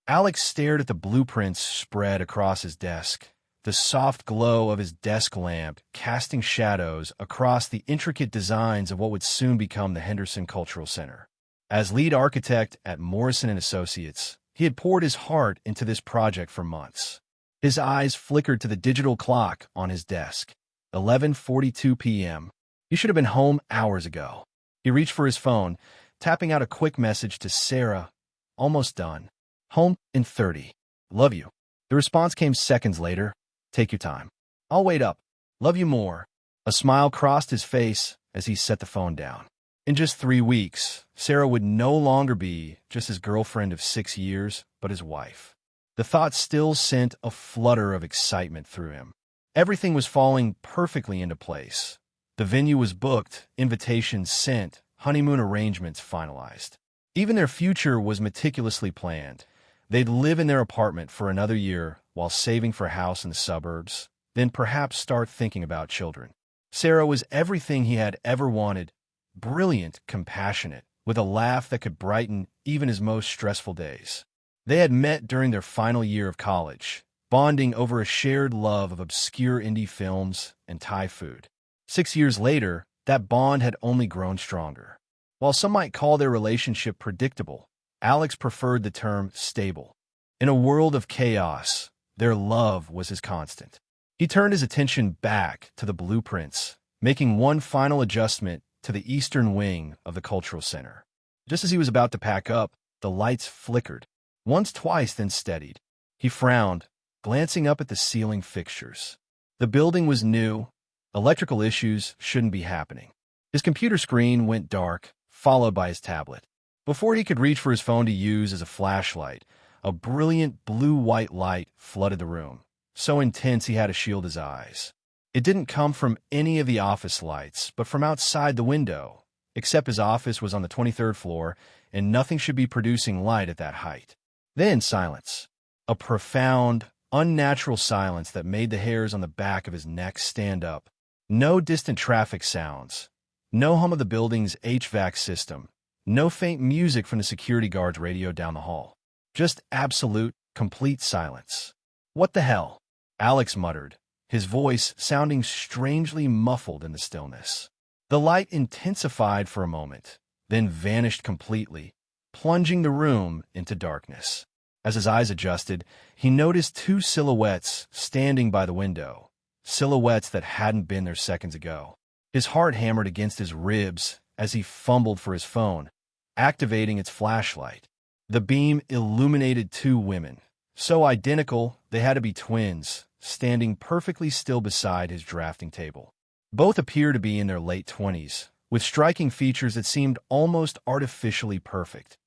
Alex stared at the blueprints spread across his desk, the soft glow of his desk lamp casting shadows across the intricate designs of what would soon become the Henderson Cultural Center. As lead architect at Morrison & Associates, he had poured his heart into this project for months. His eyes flickered to the digital clock on his desk. 11:42 p.m. He should have been home hours ago. He reached for his phone, tapping out a quick message to Sarah. Almost done. Home in 30. Love you. The response came seconds later. Take your time. I'll wait up. Love you more. A smile crossed his face as he set the phone down. In just 3 weeks, Sarah would no longer be just his girlfriend of 6 years, but his wife. The thought still sent a flutter of excitement through him. Everything was falling perfectly into place. The venue was booked, invitations sent, honeymoon arrangements finalized. Even their future was meticulously planned. They'd live in their apartment for another year while saving for a house in the suburbs, then perhaps start thinking about children. Sarah was everything he had ever wanted, brilliant, compassionate, with a laugh that could brighten even his most stressful days. They had met during their final year of college, bonding over a shared love of obscure indie films and Thai food. 6 years later, that bond had only grown stronger. While some might call their relationship predictable, Alex preferred the term stable. In a world of chaos, their love was his constant. He turned his attention back to the blueprints, making one final adjustment to the eastern wing of the Cultural Center. Just as he was about to pack up, the lights flickered. Once, twice, then steadied. He frowned, glancing up at the ceiling fixtures. The building was new. Electrical issues shouldn't be happening. His computer screen went dark, followed by his tablet. Before he could reach for his phone to use as a flashlight, a brilliant blue-white light flooded the room, so intense he had to shield his eyes. It didn't come from any of the office lights, but from outside the window, except his office was on the 23rd floor, and nothing should be producing light at that height. Then silence. A profound, unnatural silence that made the hairs on the back of his neck stand up. No distant traffic sounds. No hum of the building's HVAC system. No faint music from the security guard's radio down the hall. Just absolute, complete silence. What the hell? Alex muttered, his voice sounding strangely muffled in the stillness. The light intensified for a moment, then vanished completely, plunging the room into darkness. As his eyes adjusted, he noticed 2 silhouettes standing by the window, silhouettes that hadn't been there seconds ago. His heart hammered against his ribs as he fumbled for his phone, activating its flashlight. The beam illuminated 2 women, so identical they had to be twins, standing perfectly still beside his drafting table. Both appeared to be in their late 20s, with striking features that seemed almost artificially perfect.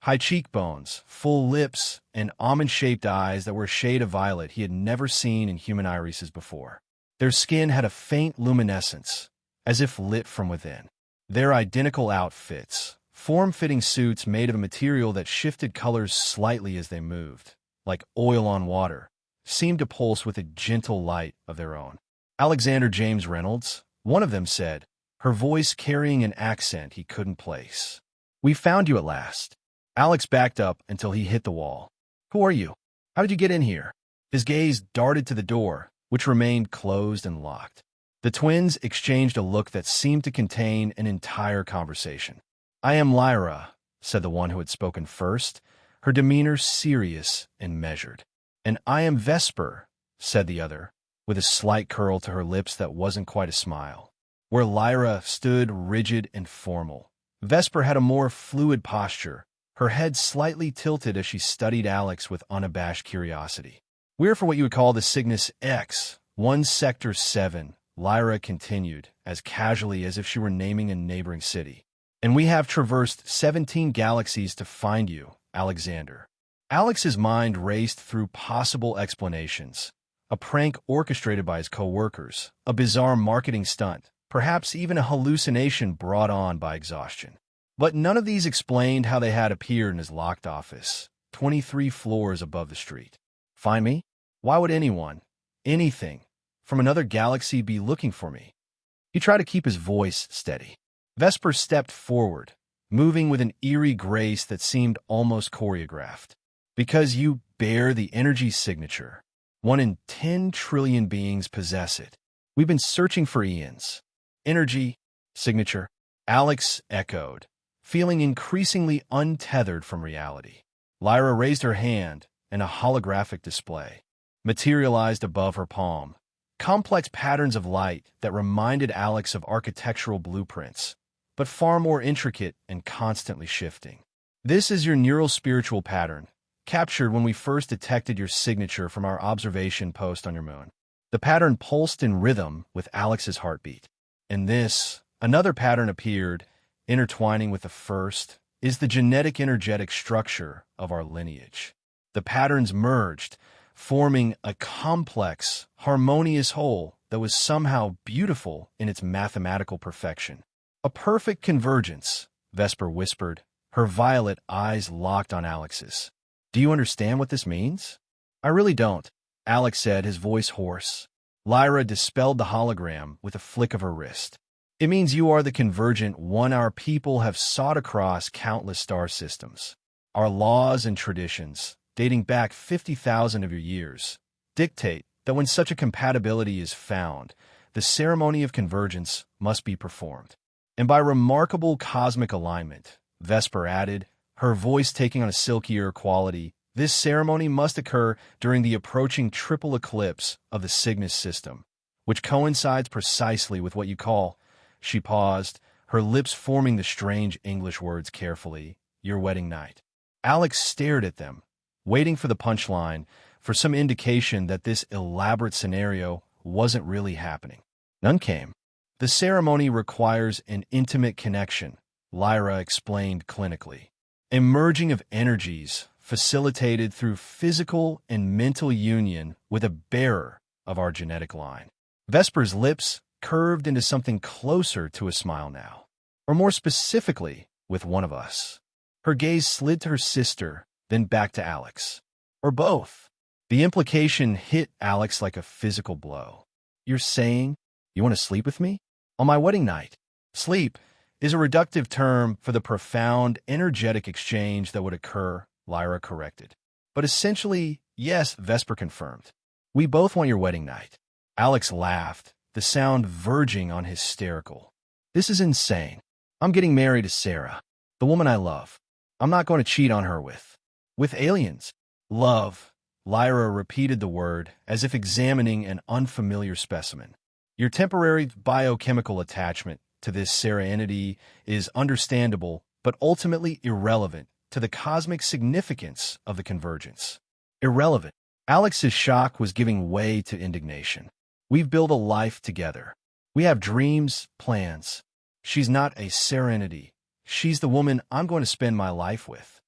High cheekbones, full lips, and almond-shaped eyes that were a shade of violet he had never seen in human irises before. Their skin had a faint luminescence, as if lit from within. Their identical outfits, form-fitting suits made of a material that shifted colors slightly as they moved, like oil on water, seemed to pulse with a gentle light of their own. Alexander James Reynolds, one of them said, her voice carrying an accent he couldn't place. "We found you at last." Alex backed up until he hit the wall. "Who are you? How did you get in here?" His gaze darted to the door, which remained closed and locked. The twins exchanged a look that seemed to contain an entire conversation. "I am Lyra," said the one who had spoken first, her demeanor serious and measured. "And I am Vesper," said the other, with a slight curl to her lips that wasn't quite a smile. Where Lyra stood rigid and formal, Vesper had a more fluid posture, her head slightly tilted as she studied Alex with unabashed curiosity. "We're for what you would call the Cygnus X, 1 Sector 7, Lyra continued, as casually as if she were naming a neighboring city. "And we have traversed 17 galaxies to find you, Alexander." Alex's mind raced through possible explanations. A prank orchestrated by his co-workers, a bizarre marketing stunt, perhaps even a hallucination brought on by exhaustion. But none of these explained how they had appeared in his locked office, 23 floors above the street. Find me? Why would anyone, anything, from another galaxy be looking for me? He tried to keep his voice steady. Vesper stepped forward, moving with an eerie grace that seemed almost choreographed. Because you bear the energy signature. 1 in 10 trillion beings possess it. We've been searching for eons. Energy signature, Alex echoed, feeling increasingly untethered from reality. Lyra raised her hand, and a holographic display materialized above her palm. Complex patterns of light that reminded Alex of architectural blueprints, but far more intricate and constantly shifting. This is your neural spiritual pattern, captured when we first detected your signature from our observation post on your moon. The pattern pulsed in rhythm with Alex's heartbeat. In this, another pattern appeared, intertwining with the first, is the genetic energetic structure of our lineage. The patterns merged, forming a complex, harmonious whole that was somehow beautiful in its mathematical perfection. A perfect convergence, Vesper whispered, her violet eyes locked on Alex's. Do you understand what this means? I really don't, Alex said, his voice hoarse. Lyra dispelled the hologram with a flick of her wrist. It means you are the convergent one our people have sought across countless star systems. Our laws and traditions, dating back 50,000 of your years, dictate that when such a compatibility is found, the ceremony of convergence must be performed. And by remarkable cosmic alignment, Vesper added, her voice taking on a silkier quality, this ceremony must occur during the approaching triple eclipse of the Cygnus system, which coincides precisely with what you call, she paused, her lips forming the strange English words carefully, your wedding night. Alex stared at them, waiting for the punchline, for some indication that this elaborate scenario wasn't really happening. None came. The ceremony requires an intimate connection, Lyra explained clinically. A merging of energies facilitated through physical and mental union with a bearer of our genetic line. Vesper's lips curved into something closer to a smile now, or more specifically, with one of us. Her gaze slid to her sister, then back to Alex. Or both. The implication hit Alex like a physical blow. You're saying you want to sleep with me? On my wedding night? Sleep is a reductive term for the profound, energetic exchange that would occur, Lyra corrected. But essentially, yes, Vesper confirmed. We both want your wedding night. Alex laughed, the sound verging on hysterical. This is insane. I'm getting married to Sarah, the woman I love. I'm not going to cheat on her with aliens. Love, Lyra repeated the word as if examining an unfamiliar specimen. Your temporary biochemical attachment to this Sarah entity is understandable, but ultimately irrelevant to the cosmic significance of the convergence. Irrelevant. Alex's shock was giving way to indignation. We've built a life together. We have dreams, plans. She's not a Sarah entity. She's the woman I'm going to spend my life with.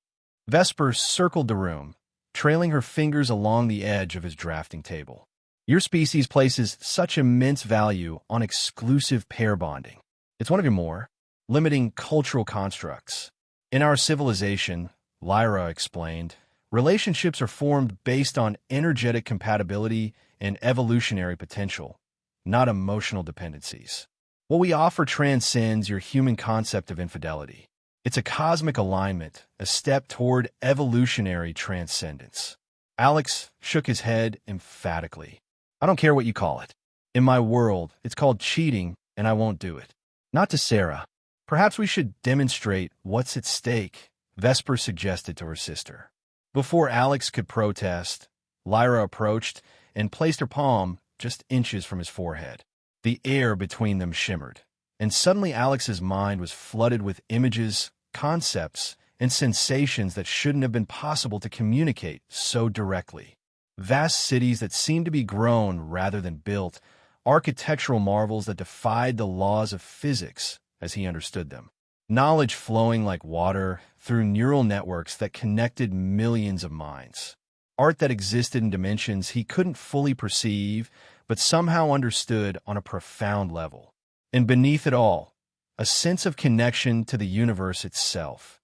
Vesper circled the room, trailing her fingers along the edge of his drafting table. Your species places such immense value on exclusive pair bonding. It's one of your more limiting cultural constructs. In our civilization, Lyra explained, relationships are formed based on energetic compatibility and evolutionary potential, not emotional dependencies. What we offer transcends your human concept of infidelity. It's a cosmic alignment, a step toward evolutionary transcendence. Alex shook his head emphatically. I don't care what you call it. In my world, it's called cheating, and I won't do it. Not to Sarah. Perhaps we should demonstrate what's at stake, Vesper suggested to her sister. Before Alex could protest, Lyra approached and placed her palm just inches from his forehead. The air between them shimmered, and suddenly Alex's mind was flooded with images, concepts, and sensations that shouldn't have been possible to communicate so directly. Vast cities that seemed to be grown rather than built, architectural marvels that defied the laws of physics as he understood them. Knowledge flowing like water through neural networks that connected millions of minds. Art that existed in dimensions he couldn't fully perceive, but somehow understood on a profound level. And beneath it all, a sense of connection to the universe itself,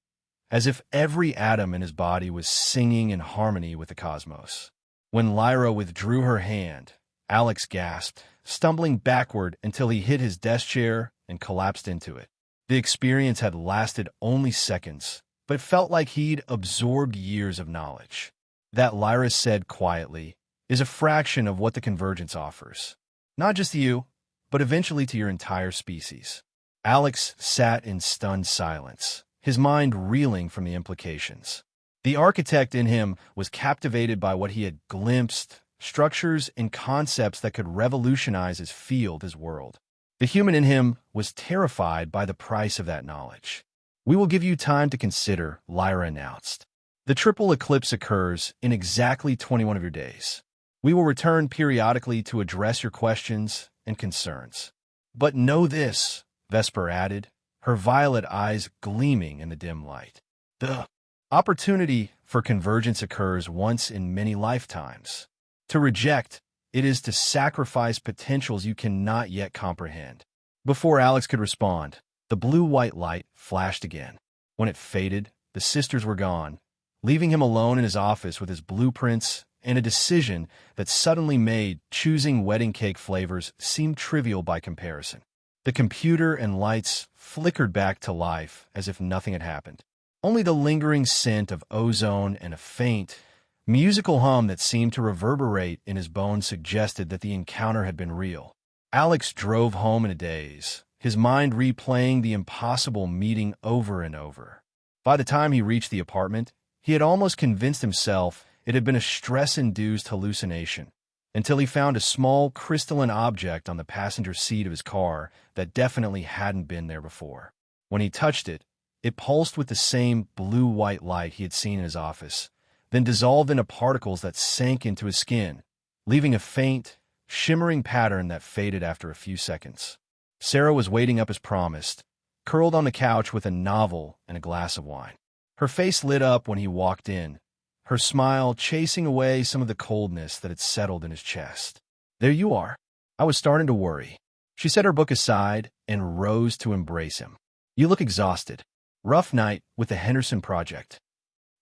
as if every atom in his body was singing in harmony with the cosmos. When Lyra withdrew her hand, Alex gasped, stumbling backward until he hit his desk chair and collapsed into it. The experience had lasted only seconds, but felt like he'd absorbed years of knowledge. That, Lyra said quietly, is a fraction of what the convergence offers. Not just to you, but eventually to your entire species. Alex sat in stunned silence, his mind reeling from the implications. The architect in him was captivated by what he had glimpsed, structures and concepts that could revolutionize his field, his world. The human in him was terrified by the price of that knowledge. We will give you time to consider, Lyra announced. The triple eclipse occurs in exactly 21 of your days. We will return periodically to address your questions and concerns. But know this, Vesper added, her violet eyes gleaming in the dim light. The opportunity for convergence occurs once in many lifetimes. To reject, it is to sacrifice potentials you cannot yet comprehend. Before Alex could respond, the blue-white light flashed again. When it faded, the sisters were gone, leaving him alone in his office with his blueprints and a decision that suddenly made choosing wedding cake flavors seem trivial by comparison. The computer and lights flickered back to life as if nothing had happened. Only the lingering scent of ozone and a faint, musical hum that seemed to reverberate in his bones suggested that the encounter had been real. Alex drove home in a daze, his mind replaying the impossible meeting over and over. By the time he reached the apartment, he had almost convinced himself it had been a stress-induced hallucination, until he found a small crystalline object on the passenger seat of his car that definitely hadn't been there before. When he touched it, it pulsed with the same blue-white light he had seen in his office, then dissolved into particles that sank into his skin, leaving a faint, shimmering pattern that faded after a few seconds. Sarah was waiting up as promised, curled on the couch with a novel and a glass of wine. Her face lit up when he walked in, her smile chasing away some of the coldness that had settled in his chest. "There you are." I was starting to worry. She set her book aside and rose to embrace him. "You look exhausted. Rough night with the Henderson project."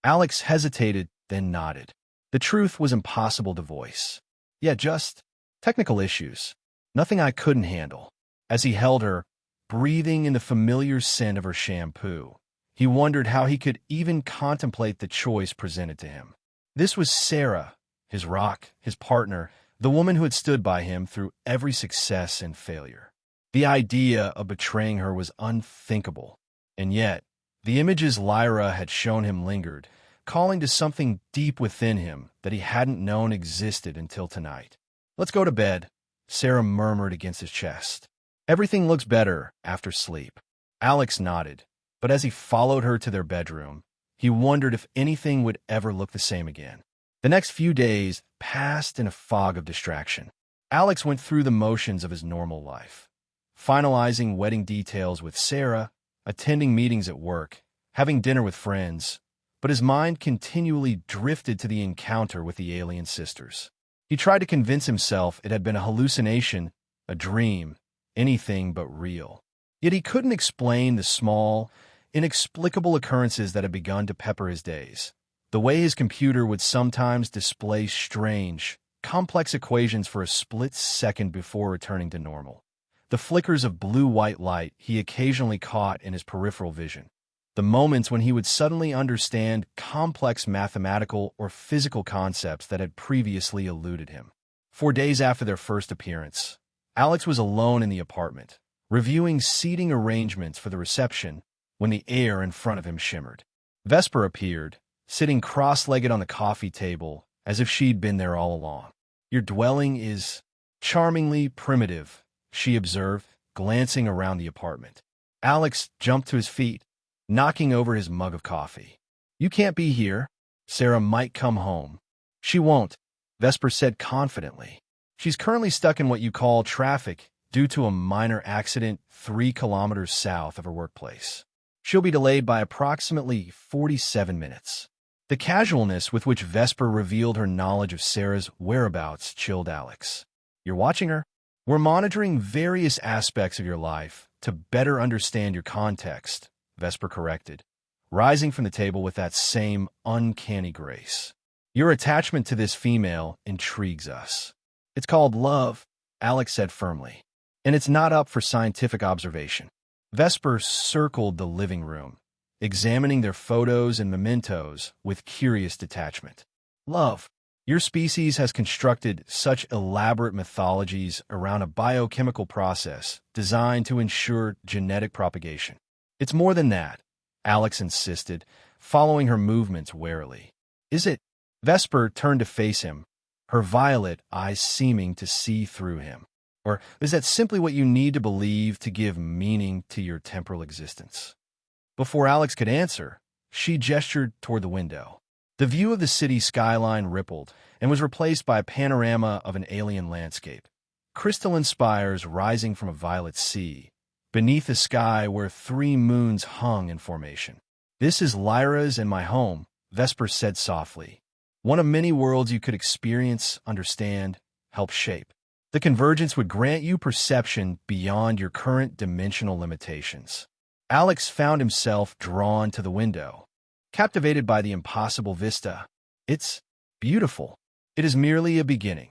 Alex hesitated, then nodded. The truth was impossible to voice. "Yeah, just technical issues. Nothing I couldn't handle." As he held her, breathing in the familiar scent of her shampoo, he wondered how he could even contemplate the choice presented to him. This was Sarah, his rock, his partner, the woman who had stood by him through every success and failure. The idea of betraying her was unthinkable, and yet, the images Lyra had shown him lingered, calling to something deep within him that he hadn't known existed until tonight. "Let's go to bed," Sarah murmured against his chest. "Everything looks better after sleep." Alex nodded, but as he followed her to their bedroom, he wondered if anything would ever look the same again. The next few days passed in a fog of distraction. Alex went through the motions of his normal life, finalizing wedding details with Sarah, attending meetings at work, having dinner with friends, but his mind continually drifted to the encounter with the alien sisters. He tried to convince himself it had been a hallucination, a dream, anything but real. Yet he couldn't explain the small, inexplicable occurrences that had begun to pepper his days. The way his computer would sometimes display strange, complex equations for a split second before returning to normal. The flickers of blue-white light he occasionally caught in his peripheral vision. The moments when he would suddenly understand complex mathematical or physical concepts that had previously eluded him. 4 days after their first appearance, Alex was alone in the apartment, reviewing seating arrangements for the reception when the air in front of him shimmered. Vesper appeared, sitting cross-legged on the coffee table as if she'd been there all along. "Your dwelling is charmingly primitive," she observed, glancing around the apartment. Alex jumped to his feet, knocking over his mug of coffee. "You can't be here. Sarah might come home." "She won't," Vesper said confidently. "She's currently stuck in what you call traffic due to a minor accident 3 kilometers south of her workplace. She'll be delayed by approximately 47 minutes. The casualness with which Vesper revealed her knowledge of Sarah's whereabouts chilled Alex. "You're watching her? We're monitoring various aspects of your life to better understand your context," Vesper corrected, rising from the table with that same uncanny grace. "Your attachment to this female intrigues us." "It's called love," Alex said firmly, "and it's not up for scientific observation." Vesper circled the living room, examining their photos and mementos with curious detachment. Love. Your species has constructed such elaborate mythologies around a biochemical process designed to ensure genetic propagation. It's more than that, Alex insisted, following her movements warily. Is it? Vesper turned to face him, her violet eyes seeming to see through him. Or is that simply what you need to believe to give meaning to your temporal existence? Before Alex could answer, she gestured toward the window. The view of the city skyline rippled and was replaced by a panorama of an alien landscape. Crystalline spires rising from a violet sea, beneath a sky where 3 moons hung in formation. This is Lyra's and my home, Vesper said softly. One of many worlds you could experience, understand, help shape. The convergence would grant you perception beyond your current dimensional limitations. Alex found himself drawn to the window, captivated by the impossible vista. It's beautiful. It is merely a beginning.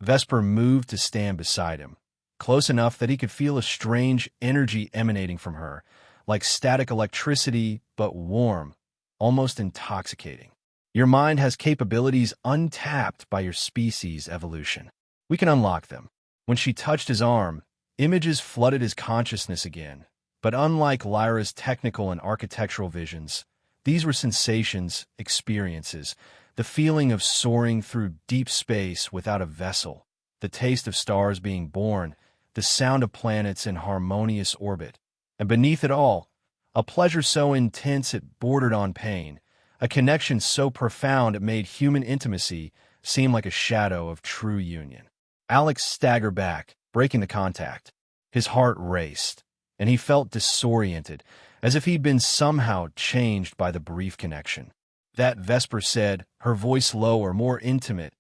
Vesper moved to stand beside him, close enough that he could feel a strange energy emanating from her, like static electricity, but warm, almost intoxicating. Your mind has capabilities untapped by your species' evolution. We can unlock them. When she touched his arm, images flooded his consciousness again. But unlike Lyra's technical and architectural visions, these were sensations, experiences, the feeling of soaring through deep space without a vessel, the taste of stars being born, the sound of planets in harmonious orbit, and beneath it all, a pleasure so intense it bordered on pain, a connection so profound it made human intimacy seem like a shadow of true union. Alex staggered back, breaking the contact. His heart raced, and he felt disoriented, as if he'd been somehow changed by the brief connection. That, Vesper said, her voice lower, more intimate,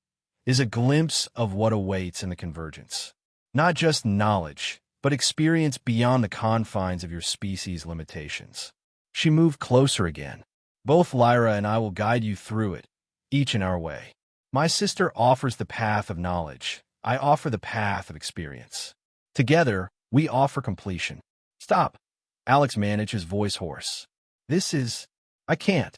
is a glimpse of what awaits in the convergence. Not just knowledge, but experience beyond the confines of your species' limitations. She moved closer again. Both Lyra and I will guide you through it, each in our way. My sister offers the path of knowledge. I offer the path of experience. Together, we offer completion. Stop. Alex managed, his voice hoarse. I can't.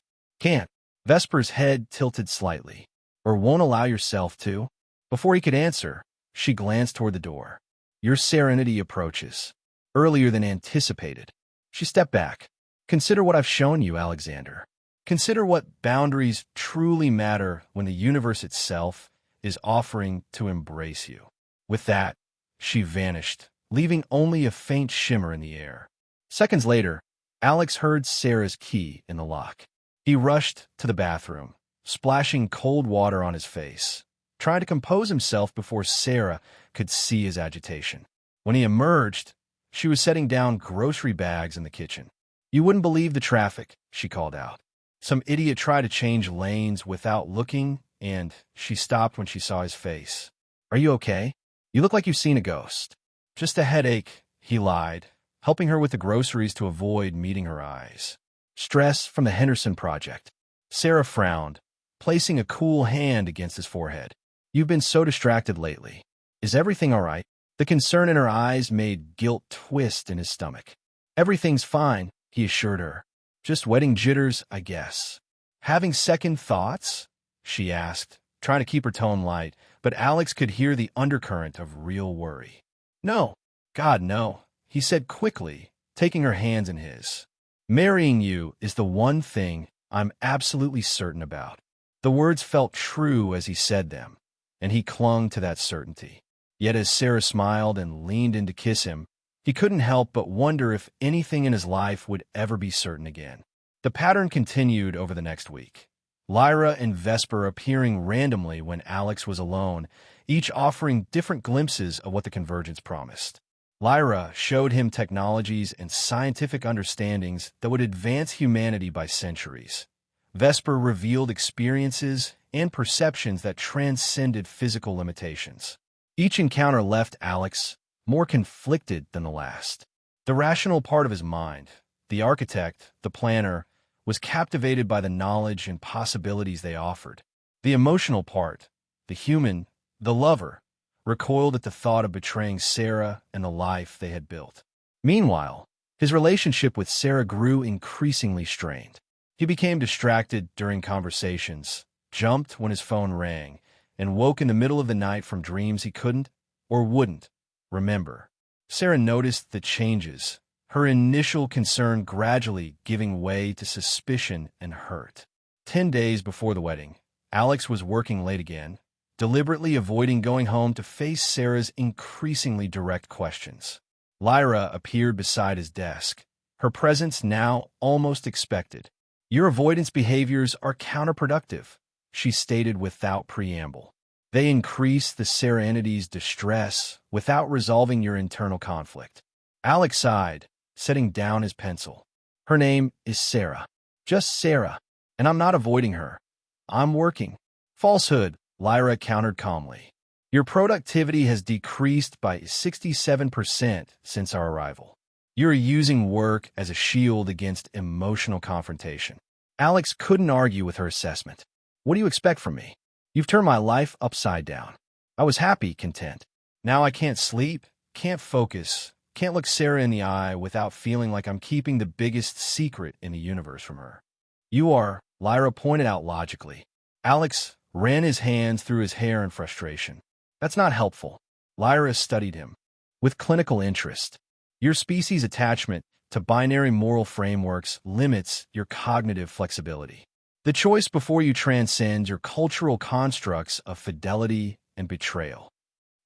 Vesper's head tilted slightly. Or won't allow yourself to? Before he could answer, she glanced toward the door. Your serenity approaches. Earlier than anticipated. She stepped back. Consider what I've shown you, Alexander. Consider what boundaries truly matter when the universe itself is offering to embrace you. With that, she vanished, leaving only a faint shimmer in the air. Seconds later, Alex heard Sarah's key in the lock. He rushed to the bathroom, splashing cold water on his face, trying to compose himself before Sarah could see his agitation. When he emerged, she was setting down grocery bags in the kitchen. You wouldn't believe the traffic, she called out. Some idiot tried to change lanes without looking, and she stopped when she saw his face. Are you okay? You look like you've seen a ghost. Just a headache, he lied, helping her with the groceries to avoid meeting her eyes. Stress from the Henderson project. Sarah frowned, placing a cool hand against his forehead. You've been so distracted lately. Is everything all right? The concern in her eyes made guilt twist in his stomach. Everything's fine, he assured her. Just wedding jitters, I guess. Having second thoughts? She asked, trying to keep her tone light, but Alex could hear the undercurrent of real worry. No. God, no, he said quickly, taking her hands in his. Marrying you is the one thing I'm absolutely certain about. The words felt true as he said them, and he clung to that certainty. Yet as Sarah smiled and leaned in to kiss him, he couldn't help but wonder if anything in his life would ever be certain again. The pattern continued over the next week. Lyra and Vesper appearing randomly when Alex was alone, each offering different glimpses of what the convergence promised. Lyra showed him technologies and scientific understandings that would advance humanity by centuries. Vesper revealed experiences and perceptions that transcended physical limitations. Each encounter left Alex more conflicted than the last. The rational part of his mind, the architect, the planner, was captivated by the knowledge and possibilities they offered. The emotional part, the human, the lover, recoiled at the thought of betraying Sarah and the life they had built. Meanwhile, his relationship with Sarah grew increasingly strained. He became distracted during conversations, jumped when his phone rang, and woke in the middle of the night from dreams he couldn't or wouldn't remember. Sarah noticed the changes, her initial concern gradually giving way to suspicion and hurt. 10 days before the wedding, Alex was working late again, deliberately avoiding going home to face Sarah's increasingly direct questions. Lyra appeared beside his desk, her presence now almost expected. "Your avoidance behaviors are counterproductive," she stated without preamble. "They increase the Sarah entity's distress without resolving your internal conflict." Alex sighed, setting down his pencil. "Her name is Sarah. Just Sarah. And I'm not avoiding her. I'm working." "Falsehood," Lyra countered calmly. "Your productivity has decreased by 67% since our arrival. You're using work as a shield against emotional confrontation." Alex couldn't argue with her assessment. "What do you expect from me? You've turned my life upside down. I was happy, content. Now I can't sleep, can't focus, can't look Sarah in the eye without feeling like I'm keeping the biggest secret in the universe from her." "You are," Lyra pointed out logically. Alex ran his hands through his hair in frustration. "That's not helpful." Lyra studied him with clinical interest. "Your species' attachment to binary moral frameworks limits your cognitive flexibility. The choice before you transcends your cultural constructs of fidelity and betrayal."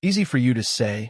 "Easy for you to say,"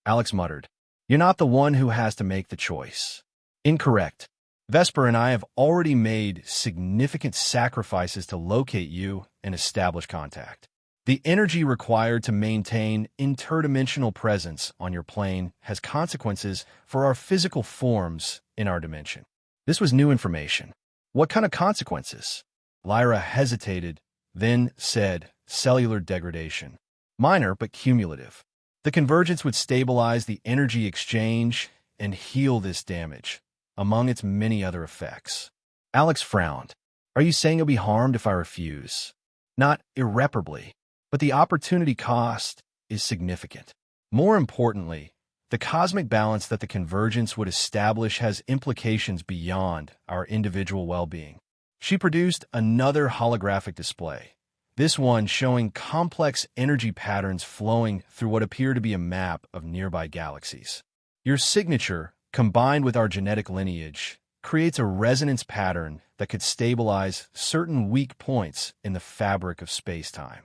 Alex muttered. "You're not the one who has to make the choice." "Incorrect. Vesper and I have already made significant sacrifices to locate you and establish contact. The energy required to maintain interdimensional presence on your plane has consequences for our physical forms in our dimension." This was new information. "What kind of consequences?" Lyra hesitated, then said, "Cellular degradation. Minor but cumulative. The convergence would stabilize the energy exchange and heal this damage, among its many other effects." Alex frowned. "Are you saying you'll be harmed if I refuse?" "Not irreparably, but the opportunity cost is significant. More importantly, the cosmic balance that the convergence would establish has implications beyond our individual well-being." She produced another holographic display, this one showing complex energy patterns flowing through what appeared to be a map of nearby galaxies. "Your signature, combined with our genetic lineage, creates a resonance pattern that could stabilize certain weak points in the fabric of space-time."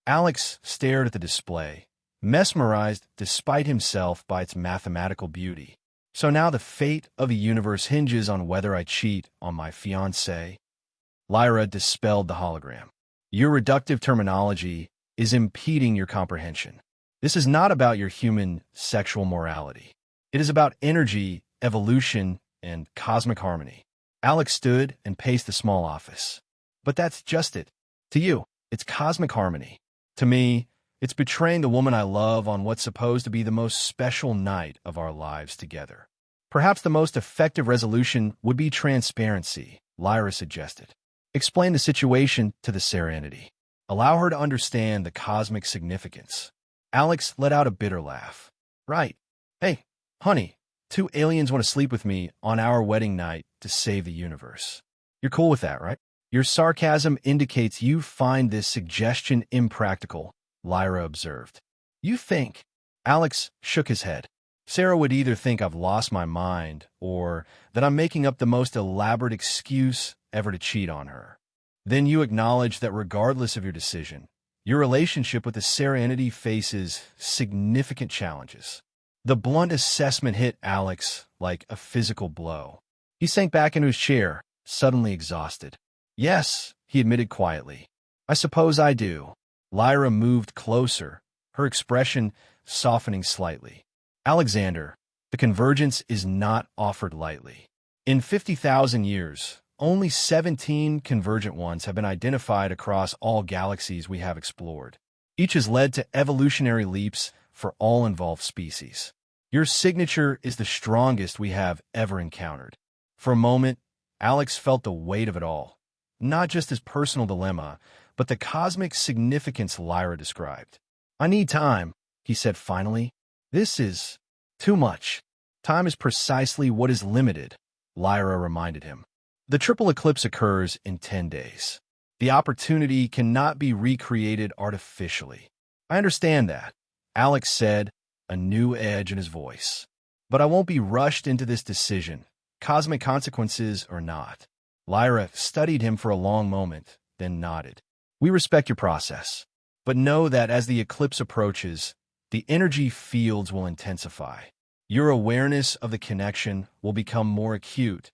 Alex stared at the display, mesmerized despite himself by its mathematical beauty. "So now the fate of the universe hinges on whether I cheat on my fiancée?" Lyra dispelled the hologram. "Your reductive terminology is impeding your comprehension. This is not about your human sexual morality. It is about energy, evolution, and cosmic harmony." Alex stood and paced the small office. "But that's just it. To you, it's cosmic harmony. To me, it's betraying the woman I love on what's supposed to be the most special night of our lives together." "Perhaps the most effective resolution would be transparency," Lyra suggested. "Explain the situation to the Sarah entity. Allow her to understand the cosmic significance." Alex let out a bitter laugh. "Right. Hey, honey, 2 aliens want to sleep with me on our wedding night to save the universe. You're cool with that, right?" "Your sarcasm indicates you find this suggestion impractical," Lyra observed. "You think?" Alex shook his head. "Sarah would either think I've lost my mind or that I'm making up the most elaborate excuse ever to cheat on her. Then you acknowledge that regardless of your decision, your relationship with the Sarah entity faces significant challenges." The blunt assessment hit Alex like a physical blow. He sank back into his chair, suddenly exhausted. "Yes," he admitted quietly. "I suppose I do." Lyra moved closer, her expression softening slightly. "Alexander, the convergence is not offered lightly. In 50,000 years, only 17 convergent ones have been identified across all galaxies we have explored. Each has led to evolutionary leaps for all involved species. Your signature is the strongest we have ever encountered." For a moment, Alex felt the weight of it all. Not just his personal dilemma, but the cosmic significance Lyra described. "I need time," he said finally. "This is too much." "Time is precisely what is limited," Lyra reminded him. "The triple eclipse occurs in 10 days. The opportunity cannot be recreated artificially. I understand that, Alex said, a new edge in his voice. But I won't be rushed into this decision, cosmic consequences or not. Lyra studied him for a long moment, then nodded. We respect your process, but know that as the eclipse approaches, the energy fields will intensify. Your awareness of the connection will become more acute,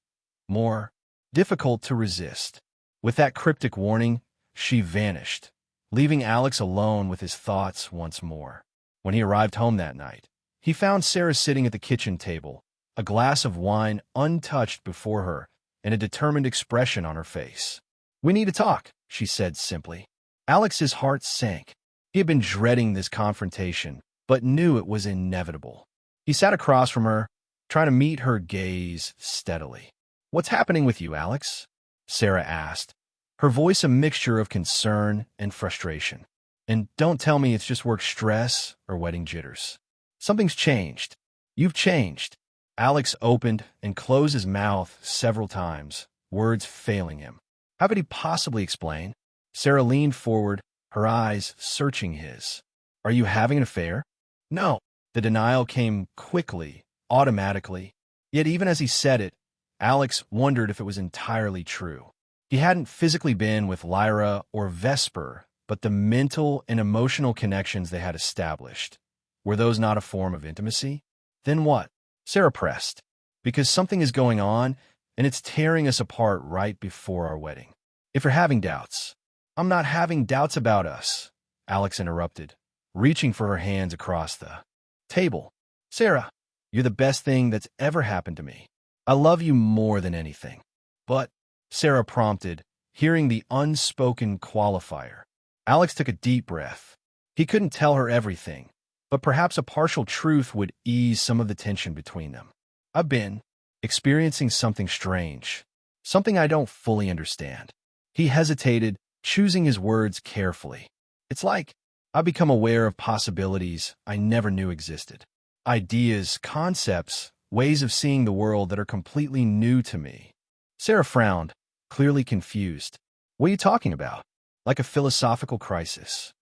more difficult to resist. With that cryptic warning, she vanished, leaving Alex alone with his thoughts once more. When he arrived home that night, he found Sarah sitting at the kitchen table, a glass of wine untouched before her, and a determined expression on her face. "We need to talk," she said simply. Alex's heart sank. He had been dreading this confrontation, but knew it was inevitable. He sat across from her, trying to meet her gaze steadily. "What's happening with you, Alex?" Sarah asked, her voice a mixture of concern and frustration. "And don't tell me it's just work stress or wedding jitters. Something's changed. You've changed." Alex opened and closed his mouth several times, words failing him. How could he possibly explain? Sarah leaned forward, her eyes searching his. "Are you having an affair?" "No." The denial came quickly, automatically. Yet even as he said it, Alex wondered if it was entirely true. He hadn't physically been with Lyra or Vesper, but the mental and emotional connections they had established. Were those not a form of intimacy? Then what? Sarah pressed. "Because something is going on, and it's tearing us apart right before our wedding. If you're having doubts—" "I'm not having doubts about us," Alex interrupted, reaching for her hands across the table. "Sarah, you're the best thing that's ever happened to me. I love you more than anything." "But," Sarah prompted, hearing the unspoken qualifier. Alex took a deep breath. He couldn't tell her everything, but perhaps a partial truth would ease some of the tension between them. "I've been experiencing something strange, something I don't fully understand." He hesitated, choosing his words carefully. "It's like I've become aware of possibilities I never knew existed. Ideas, concepts, ways of seeing the world that are completely new to me." Sarah frowned, clearly confused. "What are you talking about? Like a philosophical crisis?"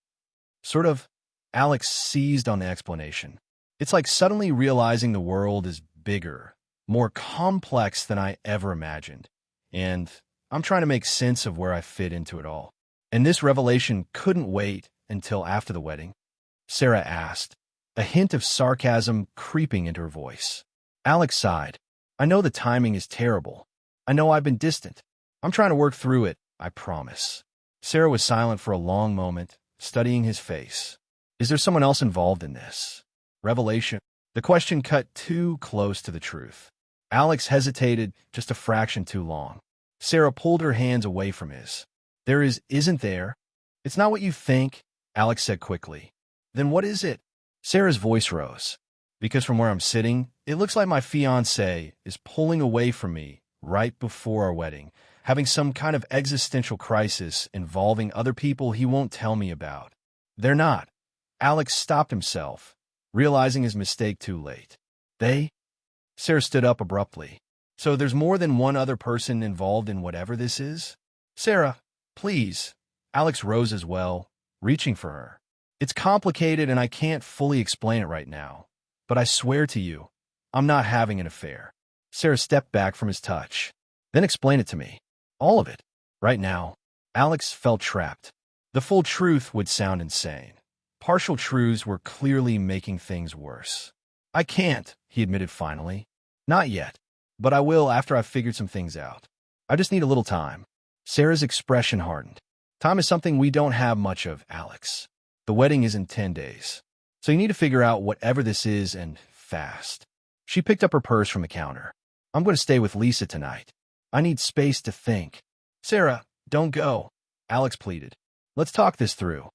"Sort of." Alex seized on the explanation. "It's like suddenly realizing the world is bigger, more complex than I ever imagined. And I'm trying to make sense of where I fit into it all. And this revelation couldn't wait until after the wedding?" Sarah asked, a hint of sarcasm creeping into her voice. Alex sighed. "I know the timing is terrible. I know I've been distant. I'm trying to work through it, I promise." Sarah was silent for a long moment, studying his face. "Is there someone else involved in this revelation?" The question cut too close to the truth. Alex hesitated just a fraction too long. Sarah pulled her hands away from his. "Isn't there? It's not what you think," Alex said quickly. "Then what is it?" Sarah's voice rose. "Because from where I'm sitting, it looks like my fiancé is pulling away from me right before our wedding, having some kind of existential crisis involving other people he won't tell me about." "They're not." Alex stopped himself, realizing his mistake too late. "They?" Sarah stood up abruptly. "So there's more than one other person involved in whatever this is?" "Sarah, please." Alex rose as well, reaching for her. "It's complicated and I can't fully explain it right now. But I swear to you, I'm not having an affair." Sarah stepped back from his touch. "Then explain it to me. All of it." Right now, Alex felt trapped. The full truth would sound insane. Partial truths were clearly making things worse. "I can't," he admitted finally. "Not yet. But I will after I've figured some things out. I just need a little time." Sarah's expression hardened. "Time is something we don't have much of, Alex. The wedding is in 10 days. So you need to figure out whatever this is and fast." She picked up her purse from the counter. "I'm going to stay with Lisa tonight. I need space to think." "Sarah, don't go," Alex pleaded. "Let's talk this through."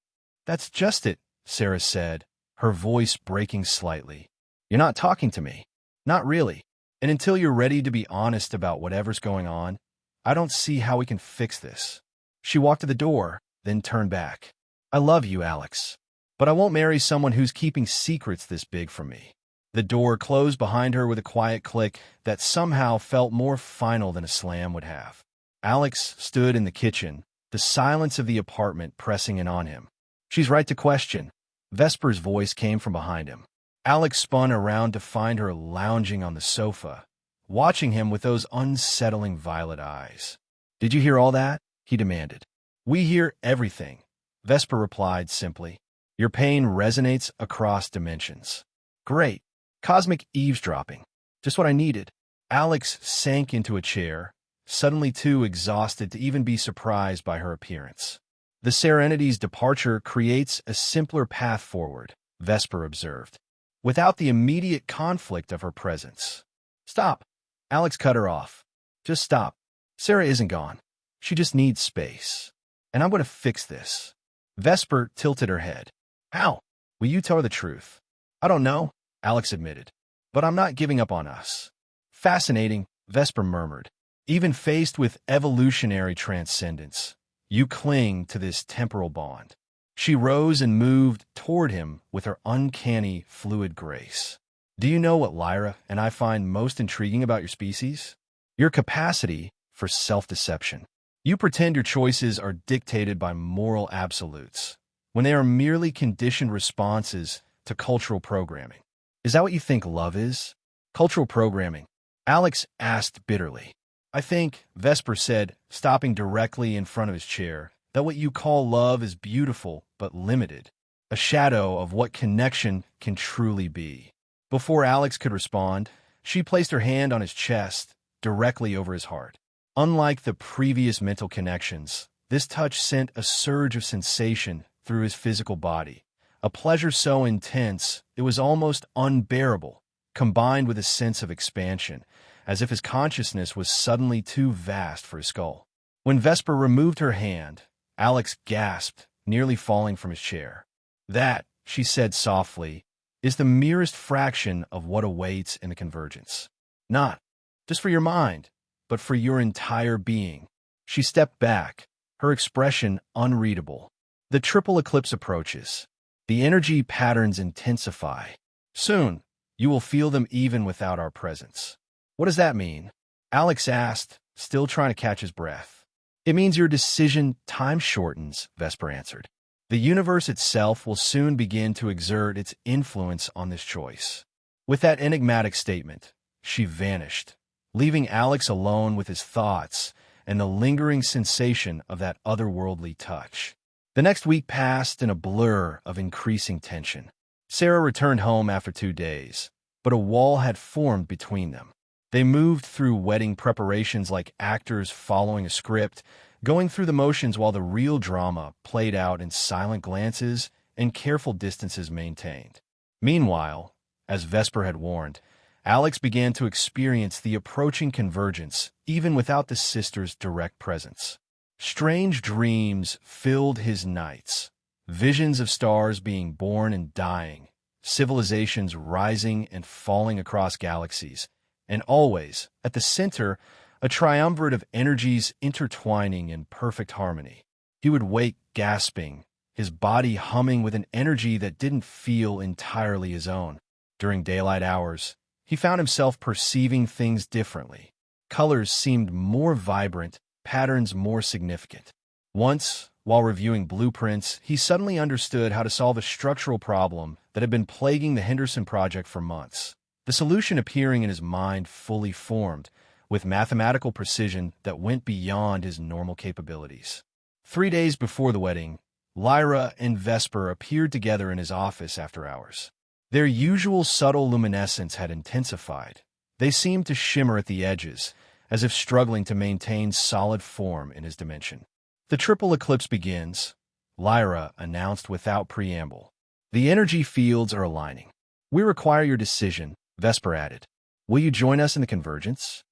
"That's just it," Sarah said, her voice breaking slightly. "You're not talking to me. Not really. And until you're ready to be honest about whatever's going on, I don't see how we can fix this." She walked to the door, then turned back. "I love you, Alex. But I won't marry someone who's keeping secrets this big from me." The door closed behind her with a quiet click that somehow felt more final than a slam would have. Alex stood in the kitchen, the silence of the apartment pressing in on him. "She's right to question." Vesper's voice came from behind him. Alex spun around to find her lounging on the sofa, watching him with those unsettling violet eyes. "Did you hear all that?" he demanded. "We hear everything," Vesper replied simply. "Your pain resonates across dimensions." "Great. Cosmic eavesdropping. Just what I needed." Alex sank into a chair, suddenly too exhausted to even be surprised by her appearance. "The Serenity's departure creates a simpler path forward," Vesper observed, "without the immediate conflict of her presence." "Stop." Alex cut her off. "Just stop. Sarah isn't gone. She just needs space. And I'm going to fix this." Vesper tilted her head. "How? Will you tell her the truth?" "I don't know," Alex admitted. "But I'm not giving up on us." "Fascinating," Vesper murmured. "Even faced with evolutionary transcendence, you cling to this temporal bond." She rose and moved toward him with her uncanny, fluid grace. "Do you know what Lyra and I find most intriguing about your species? Your capacity for self-deception. You pretend your choices are dictated by moral absolutes, when they are merely conditioned responses to cultural programming. Is that what you think love is? Cultural programming?" Alex asked bitterly. "I think," Vesper said, stopping directly in front of his chair, "that what you call love is beautiful but limited, a shadow of what connection can truly be." Before Alex could respond, she placed her hand on his chest, directly over his heart. Unlike the previous mental connections, this touch sent a surge of sensation through his physical body, a pleasure so intense it was almost unbearable, combined with a sense of expansion, as if his consciousness was suddenly too vast for his skull. When Vesper removed her hand, Alex gasped, nearly falling from his chair. "That," she said softly, "is the merest fraction of what awaits in the convergence. Not just for your mind, but for your entire being." She stepped back, her expression unreadable. "The triple eclipse approaches. The energy patterns intensify. Soon, you will feel them even without our presence." "What does that mean?" Alex asked, still trying to catch his breath. "It means your decision time shortens," Vesper answered. "The universe itself will soon begin to exert its influence on this choice." With that enigmatic statement, she vanished, leaving Alex alone with his thoughts and the lingering sensation of that otherworldly touch. The next week passed in a blur of increasing tension. Sarah returned home after 2 days, but a wall had formed between them. They moved through wedding preparations like actors following a script, going through the motions while the real drama played out in silent glances and careful distances maintained. Meanwhile, as Vesper had warned, Alex began to experience the approaching convergence even without the sisters' direct presence. Strange dreams filled his nights, visions of stars being born and dying, civilizations rising and falling across galaxies, and always, at the center, a triumvirate of energies intertwining in perfect harmony. He would wake gasping, his body humming with an energy that didn't feel entirely his own. During daylight hours, he found himself perceiving things differently. Colors seemed more vibrant, patterns more significant. Once, while reviewing blueprints, he suddenly understood how to solve a structural problem that had been plaguing the Henderson project for months. The solution appearing in his mind fully formed, with mathematical precision that went beyond his normal capabilities. 3 days before the wedding, Lyra and Vesper appeared together in his office after hours. Their usual subtle luminescence had intensified. They seemed to shimmer at the edges, as if struggling to maintain solid form in his dimension. "The triple eclipse begins," Lyra announced without preamble. "The energy fields are aligning. We require your decision," Vesper added. "Will you join us in the convergence?"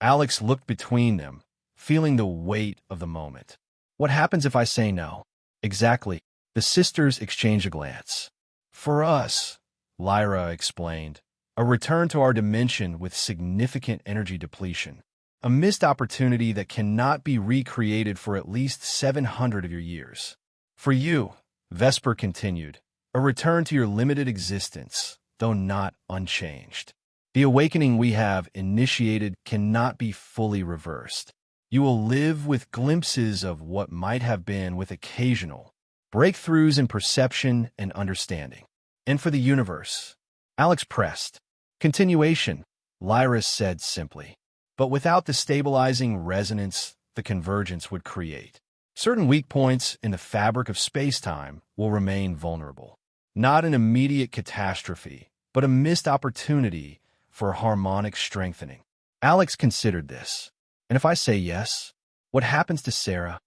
Alex looked between them, feeling the weight of the moment. "What happens if I say no?" "Exactly." The sisters exchanged a glance. "For us," Lyra explained, "a return to our dimension with significant energy depletion. A missed opportunity that cannot be recreated for at least 700 of your years. For you," Vesper continued, "a return to your limited existence, though not unchanged. The awakening we have initiated cannot be fully reversed. You will live with glimpses of what might have been, with occasional breakthroughs in perception and understanding. And for the universe, Alex pressed. Continuation, Lyra said simply. But without the stabilizing resonance the convergence would create, certain weak points in the fabric of space-time will remain vulnerable. Not an immediate catastrophe, but a missed opportunity for harmonic strengthening. Alex considered this. And if I say yes, what happens to Sarah?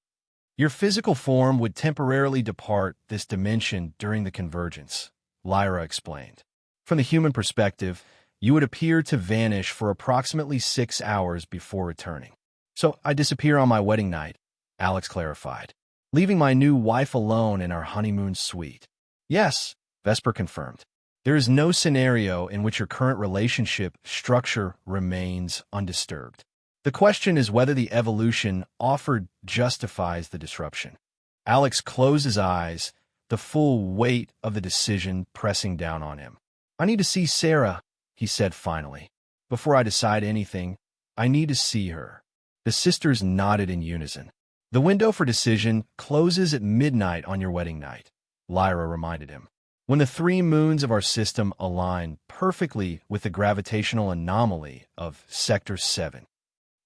Your physical form would temporarily depart this dimension during the convergence, Lyra explained. From the human perspective, you would appear to vanish for approximately 6 hours before returning. So I disappear on my wedding night, Alex clarified, leaving my new wife alone in our honeymoon suite. Yes, Vesper confirmed. There is no scenario in which your current relationship structure remains undisturbed. The question is whether the evolution offered justifies the disruption. Alex closed his eyes, the full weight of the decision pressing down on him. I need to see Sarah, he said finally. Before I decide anything, I need to see her. The sisters nodded in unison. The window for decision closes at midnight on your wedding night, Lyra reminded him. When the 3 moons of our system align perfectly with the gravitational anomaly of Sector 7.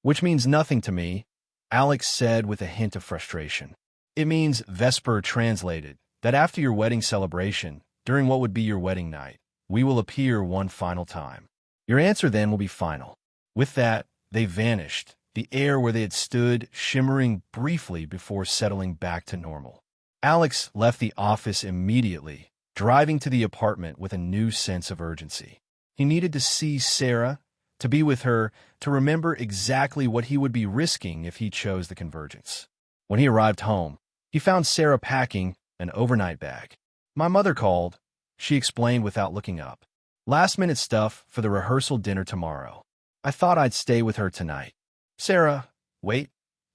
Which means nothing to me, Alex said with a hint of frustration. It means, Vesper translated, that after your wedding celebration, during what would be your wedding night, we will appear one final time. Your answer then will be final. With that, they vanished, the air where they had stood shimmering briefly before settling back to normal. Alex left the office immediately, driving to the apartment with a new sense of urgency. He needed to see Sarah, to be with her, to remember exactly what he would be risking if he chose the convergence. When he arrived home, he found Sarah packing an overnight bag. My mother called, she explained without looking up. Last-minute stuff for the rehearsal dinner tomorrow. I thought I'd stay with her tonight. Sarah, wait,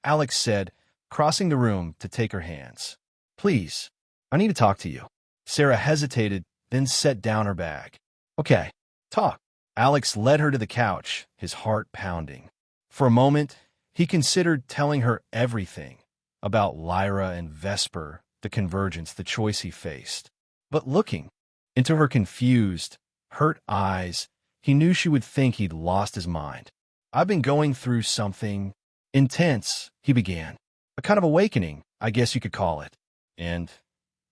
Alex said, crossing the room to take her hands. Please, I need to talk to you. Sarah hesitated, then set down her bag. Okay, talk. Alex led her to the couch, his heart pounding. For a moment, he considered telling her everything about Lyra and Vesper, the convergence, the choice he faced. But looking into her confused, hurt eyes, he knew she would think he'd lost his mind. I've been going through something intense, he began. A kind of awakening, I guess you could call it. And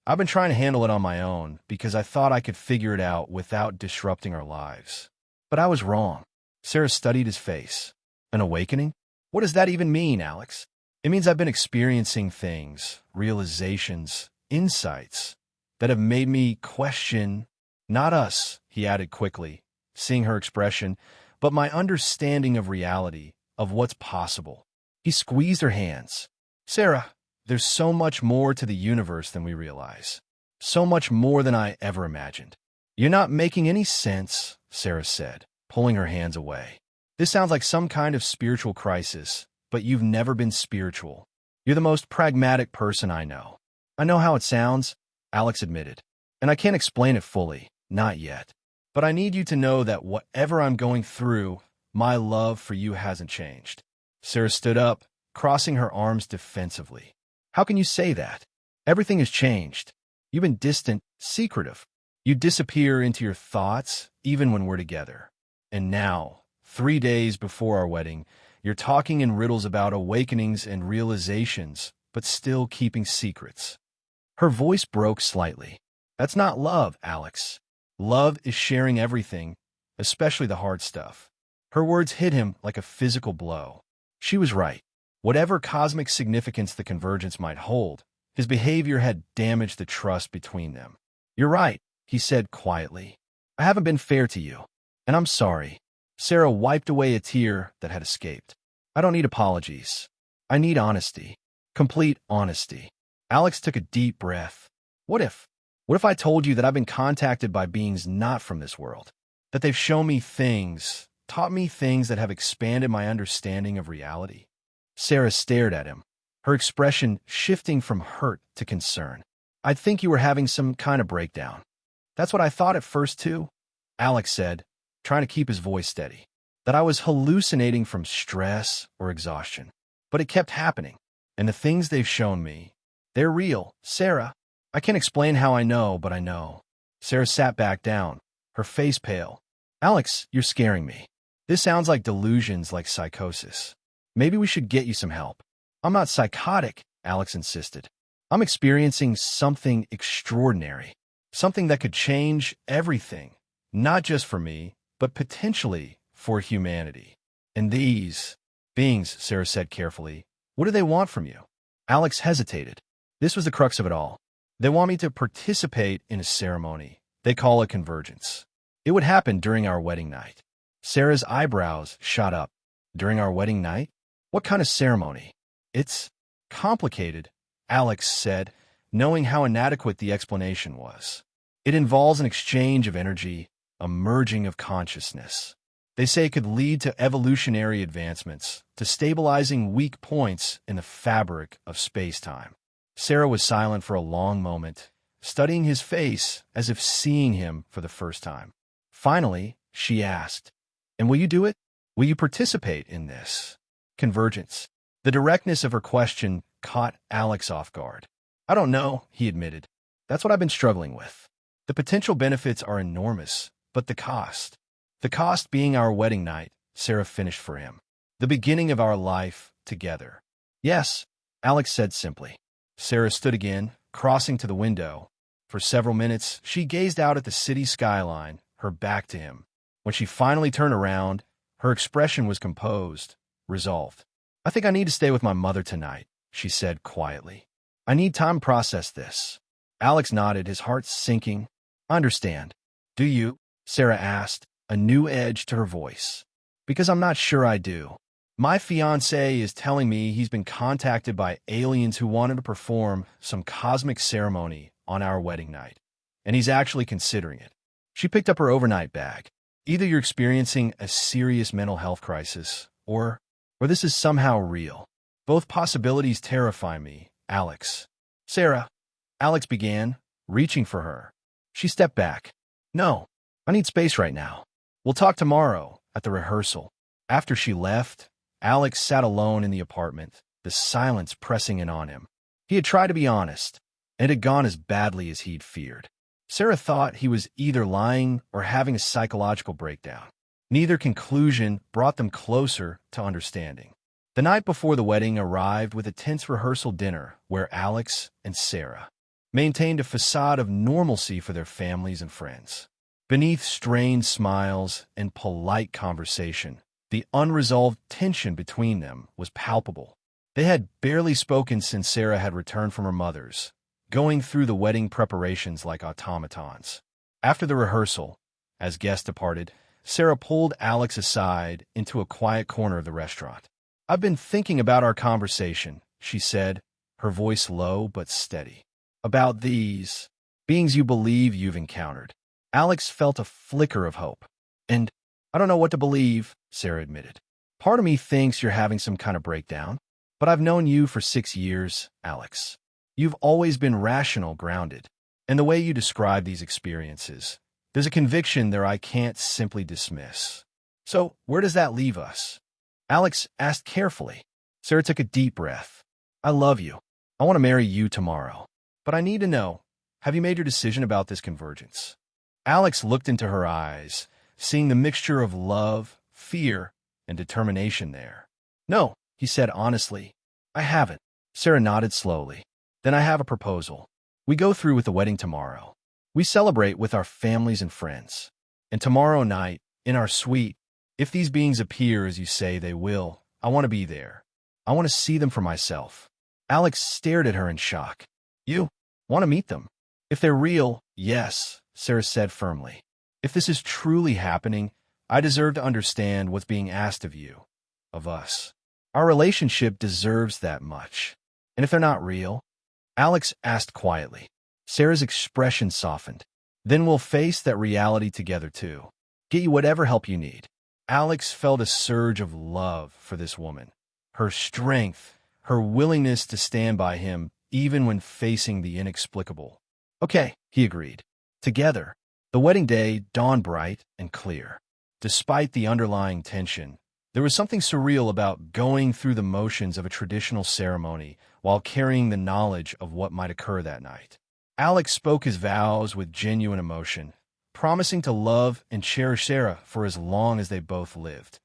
I've been trying to handle it on my own because I thought I could figure it out without disrupting our lives. But I was wrong. Sarah studied his face. An awakening? What does that even mean, Alex? It means I've been experiencing things, realizations, insights that have made me question, not us, he added quickly, seeing her expression, but my understanding of reality, of what's possible. He squeezed her hands. Sarah, there's so much more to the universe than we realize. So much more than I ever imagined. You're not making any sense, Sarah said, pulling her hands away. This sounds like some kind of spiritual crisis, but you've never been spiritual. You're the most pragmatic person I know. I know how it sounds, Alex admitted, and I can't explain it fully, not yet. But I need you to know that whatever I'm going through, my love for you hasn't changed. Sarah stood up, crossing her arms defensively. How can you say that? Everything has changed. You've been distant, secretive. You disappear into your thoughts, even when we're together. And now, 3 days before our wedding, you're talking in riddles about awakenings and realizations, but still keeping secrets. Her voice broke slightly. That's not love, Alex. Love is sharing everything, especially the hard stuff. Her words hit him like a physical blow. She was right. Whatever cosmic significance the convergence might hold, his behavior had damaged the trust between them. You're right, he said quietly. I haven't been fair to you, and I'm sorry. Sarah wiped away a tear that had escaped. I don't need apologies. I need honesty. Complete honesty. Alex took a deep breath. What if I told you that I've been contacted by beings not from this world? That they've shown me things, taught me things that have expanded my understanding of reality? Sarah stared at him, her expression shifting from hurt to concern. I'd think you were having some kind of breakdown. That's what I thought at first, too, Alex said, trying to keep his voice steady. That I was hallucinating from stress or exhaustion. But it kept happening. And the things they've shown me, they're real, Sarah. I can't explain how I know, but I know. Sarah sat back down, her face pale. Alex, you're scaring me. This sounds like delusions, like psychosis. Maybe we should get you some help. I'm not psychotic, Alex insisted. I'm experiencing something extraordinary. Something that could change everything. Not just for me, but potentially for humanity. And these beings, Sarah said carefully, what do they want from you? Alex hesitated. This was the crux of it all. They want me to participate in a ceremony. They call it convergence. It would happen during our wedding night. Sarah's eyebrows shot up. During our wedding night? What kind of ceremony? It's complicated, Alex said, knowing how inadequate the explanation was. It involves an exchange of energy, a merging of consciousness. They say it could lead to evolutionary advancements, to stabilizing weak points in the fabric of space-time. Sarah was silent for a long moment, studying his face as if seeing him for the first time. Finally, she asked, "And will you do it? Will you participate in this convergence?" The directness of her question caught Alex off guard. "I don't know," he admitted. "That's what I've been struggling with. The potential benefits are enormous, but the cost. The cost being our wedding night," Sarah finished for him. "The beginning of our life together." "Yes," Alex said simply. Sarah stood again, crossing to the window. For several minutes, she gazed out at the city skyline, her back to him. When she finally turned around, her expression was composed, resolved. "I think I need to stay with my mother tonight," she said quietly. "I need time to process this." Alex nodded, his heart sinking. "I understand." "Do you?" Sarah asked, a new edge to her voice. "Because I'm not sure I do. My fiancé is telling me he's been contacted by aliens who wanted to perform some cosmic ceremony on our wedding night, and he's actually considering it." She picked up her overnight bag. "Either you're experiencing a serious mental health crisis, or this is somehow real. Both possibilities terrify me, Alex." "Sarah," Alex began, reaching for her. She stepped back. "No, I need space right now. We'll talk tomorrow at the rehearsal." After she left, Alex sat alone in the apartment, the silence pressing in on him. He had tried to be honest, and it had gone as badly as he'd feared. Sarah thought he was either lying or having a psychological breakdown. Neither conclusion brought them closer to understanding. The night before the wedding arrived with a tense rehearsal dinner where Alex and Sarah maintained a facade of normalcy for their families and friends. Beneath strained smiles and polite conversation, the unresolved tension between them was palpable. They had barely spoken since Sarah had returned from her mother's, going through the wedding preparations like automatons. After the rehearsal, as guests departed, Sarah pulled Alex aside into a quiet corner of the restaurant. "I've been thinking about our conversation," she said, her voice low but steady. "About these beings you believe you've encountered." Alex felt a flicker of hope. "And I don't know what to believe," Sarah admitted. "Part of me thinks you're having some kind of breakdown. But I've known you for 6 years, Alex. You've always been rational, grounded. And the way you describe these experiences, there's a conviction there I can't simply dismiss. So where does that leave us?" Alex asked carefully. Sarah took a deep breath. "I love you. I want to marry you tomorrow. But I need to know, have you made your decision about this convergence?" Alex looked into her eyes, seeing the mixture of love, fear, and determination there. "No," he said honestly. "I haven't." Sarah nodded slowly. "Then I have a proposal. We go through with the wedding tomorrow. We celebrate with our families and friends. And tomorrow night, in our suite, if these beings appear as you say they will, I want to be there. I want to see them for myself." Alex stared at her in shock. "You want to meet them?" "If they're real, yes," Sarah said firmly. "If this is truly happening, I deserve to understand what's being asked of you, of us. Our relationship deserves that much. And if they're not real?" Alex asked quietly. Sarah's expression softened. "Then we'll face that reality together too. Get you whatever help you need." Alex felt a surge of love for this woman. Her strength, her willingness to stand by him even when facing the inexplicable. "Okay," he agreed. Together, the wedding day dawned bright and clear. Despite the underlying tension, There was something surreal about going through the motions of a traditional ceremony while carrying the knowledge of what might occur that night. Alex spoke his vows with genuine emotion, promising to love and cherish Sarah for as long as they both lived,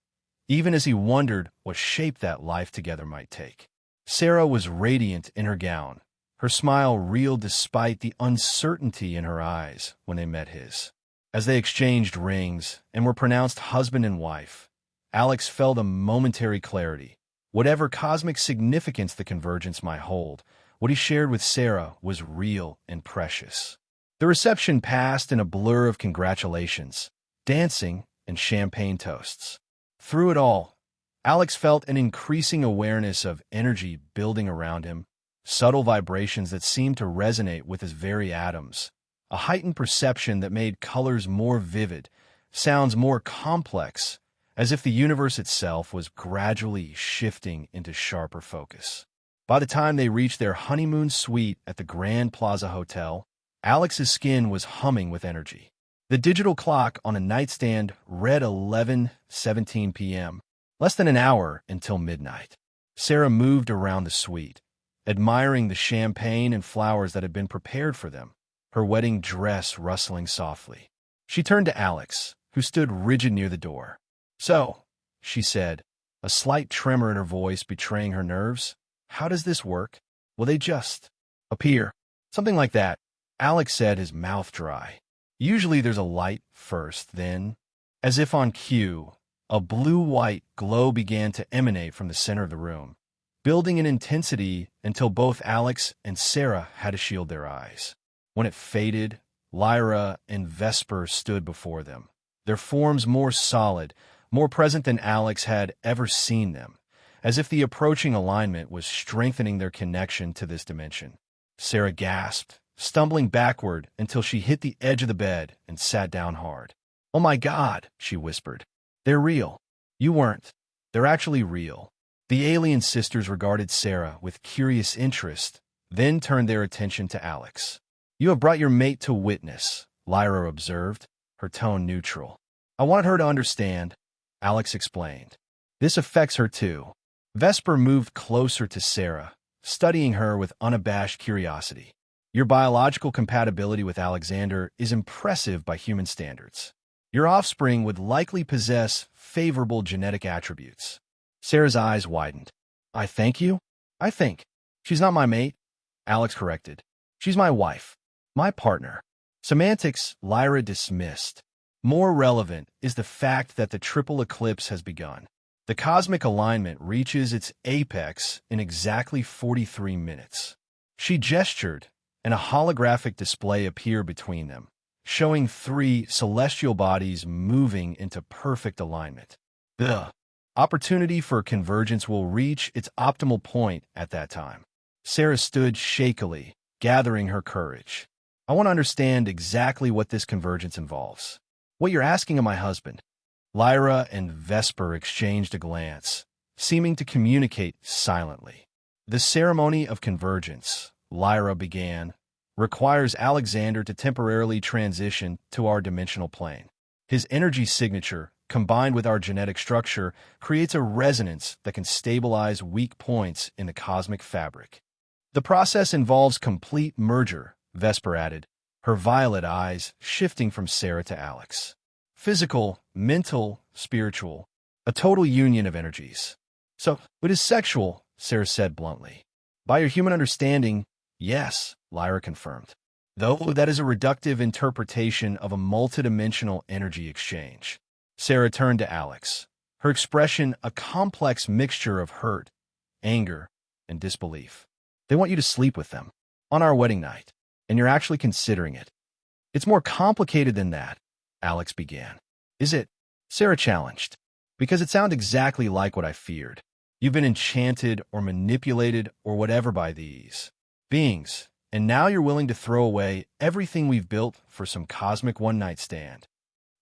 even as he wondered what shape that life together might take. Sarah was radiant in her gown, her smile real despite the uncertainty in her eyes when they met his. As they exchanged rings and were pronounced husband and wife, Alex felt a momentary clarity. Whatever cosmic significance the convergence might hold, what he shared with Sarah was real and precious. The reception passed in a blur of congratulations, dancing, and champagne toasts. Through it all, Alex felt an increasing awareness of energy building around him, subtle vibrations that seemed to resonate with his very atoms, a heightened perception that made colors more vivid, sounds more complex, as if the universe itself was gradually shifting into sharper focus. By the time they reached their honeymoon suite at the Grand Plaza Hotel, Alex's skin was humming with energy. The digital clock on a nightstand read 11:17 p.m., less than an hour until midnight. Sarah moved around the suite, admiring the champagne and flowers that had been prepared for them, her wedding dress rustling softly. She turned to Alex, who stood rigid near the door. "So," she said, a slight tremor in her voice betraying her nerves, "how does this work? Will they just appear?" "Something like that," Alex said, his mouth dry. "Usually there's a light first, then," as if on cue, a blue-white glow began to emanate from the center of the room, building in intensity until both Alex and Sarah had to shield their eyes. When it faded, Lyra and Vesper stood before them, their forms more solid, more present than Alex had ever seen them, as if the approaching alignment was strengthening their connection to this dimension. Sarah gasped, stumbling backward until she hit the edge of the bed and sat down hard. "Oh my God," she whispered. "They're real. You weren't. They're actually real." The alien sisters regarded Sarah with curious interest, then turned their attention to Alex. "You have brought your mate to witness," Lyra observed, her tone neutral. "I wanted her to understand," Alex explained. "This affects her too." Vesper moved closer to Sarah, studying her with unabashed curiosity. "Your biological compatibility with Alexander is impressive by human standards. Your offspring would likely possess favorable genetic attributes." Sarah's eyes widened. "I thank you? I think. She's not my mate," Alex corrected. "She's my wife. My partner." Semantics Lyra dismissed. More relevant is the fact that the triple eclipse has begun. The cosmic alignment reaches its apex in exactly 43 minutes. She gestured, and a holographic display appeared between them, showing 3 celestial bodies moving into perfect alignment. The opportunity for convergence will reach its optimal point at that time. Sarah stood shakily, gathering her courage. "I want to understand exactly what this convergence involves. What you're asking of my husband." Lyra and Vesper exchanged a glance, seeming to communicate silently. "The ceremony of convergence," Lyra began, "requires Alexander to temporarily transition to our dimensional plane. His energy signature, combined with our genetic structure, creates a resonance that can stabilize weak points in the cosmic fabric. The process involves complete merger," Vesper added, her violet eyes shifting from Sarah to Alex. "Physical, mental, spiritual, a total union of energies." "So, it is sexual," Sarah said bluntly. "By your human understanding, yes," Lyra confirmed. "Though that is a reductive interpretation of a multidimensional energy exchange." Sarah turned to Alex, her expression a complex mixture of hurt, anger, and disbelief. "They want you to sleep with them on our wedding night, and you're actually considering it." "It's more complicated than that," Alex began. "Is it?" Sarah challenged. "Because it sounds exactly like what I feared. You've been enchanted or manipulated or whatever by these beings, and now you're willing to throw away everything we've built for some cosmic one-night stand."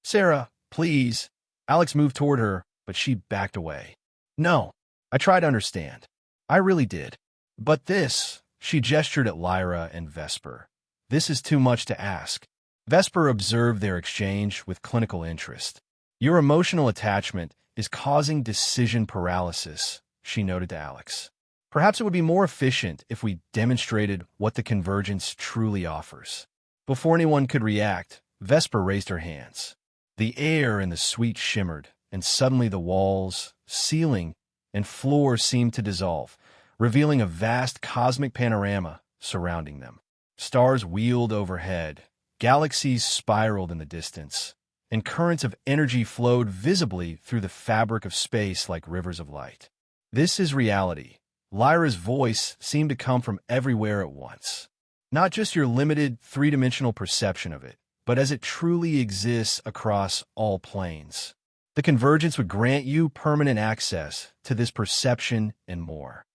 "Sarah, please." Alex moved toward her, but she backed away. "No, I tried to understand. I really did. But this," she gestured at Lyra and Vesper, "this is too much to ask." Vesper observed their exchange with clinical interest. "Your emotional attachment is causing decision paralysis, she noted to Alex. Perhaps it would be more efficient if we demonstrated what the convergence truly offers. Before anyone could react, Vesper raised her hands. The air in the suite shimmered, and suddenly the walls, ceiling, and floor seemed to dissolve, revealing a vast cosmic panorama surrounding them. Stars wheeled overhead, galaxies spiraled in the distance, and currents of energy flowed visibly through the fabric of space like rivers of light. This is reality. Lyra's voice seemed to come from everywhere at once. Not just your limited three-dimensional perception of it, but as it truly exists across all planes. The convergence would grant you permanent access to this perception and more.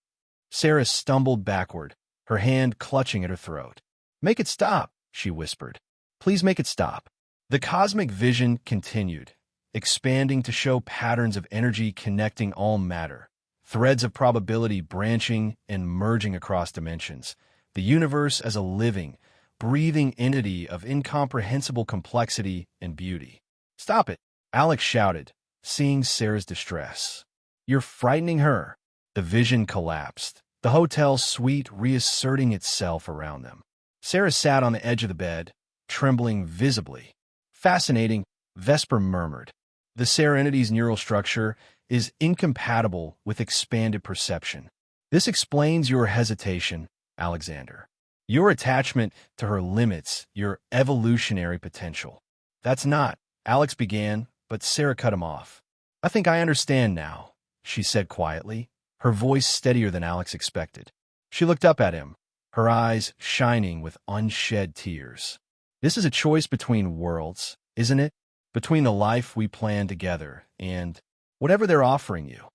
Sarah stumbled backward, her hand clutching at her throat. "Make it stop," she whispered. "Please make it stop." The cosmic vision continued, expanding to show patterns of energy connecting all matter, threads of probability branching and merging across dimensions, the universe as a living, breathing entity of incomprehensible complexity and beauty. "Stop it," Alex shouted, seeing Sarah's distress. "You're frightening her." The vision collapsed, the hotel suite reasserting itself around them. Sarah sat on the edge of the bed, trembling visibly. "Fascinating," Vesper murmured. "The Serenity's neural structure is incompatible with expanded perception. This explains your hesitation, Alexander. Your attachment to her limits your evolutionary potential." "That's not," Alex began, but Sarah cut him off. "I think I understand now," she said quietly, her voice steadier than Alex expected. She looked up at him, her eyes shining with unshed tears. "This is a choice between worlds, isn't it? Between the life we plan together and whatever they're offering you."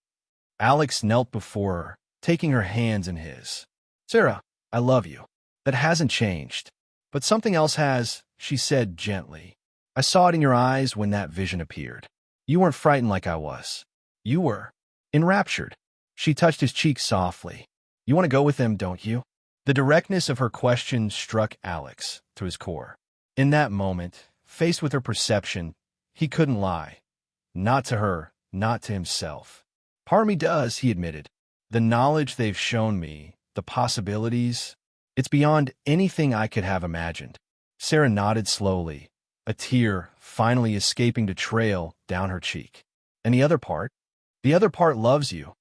Alex knelt before her, taking her hands in his. "Sarah, I love you. That hasn't changed. But something else has," she said gently. "I saw it in your eyes when that vision appeared. You weren't frightened like I was. You were enraptured." She touched his cheek softly. "You want to go with them, don't you?" The directness of her question struck Alex to his core. In that moment, faced with her perception, he couldn't lie. Not to her, not to himself. "Part of me does," he admitted. "The knowledge they've shown me, the possibilities, it's beyond anything I could have imagined." Sarah nodded slowly, a tear finally escaping to trail down her cheek. "And the other part?" "The other part loves you,"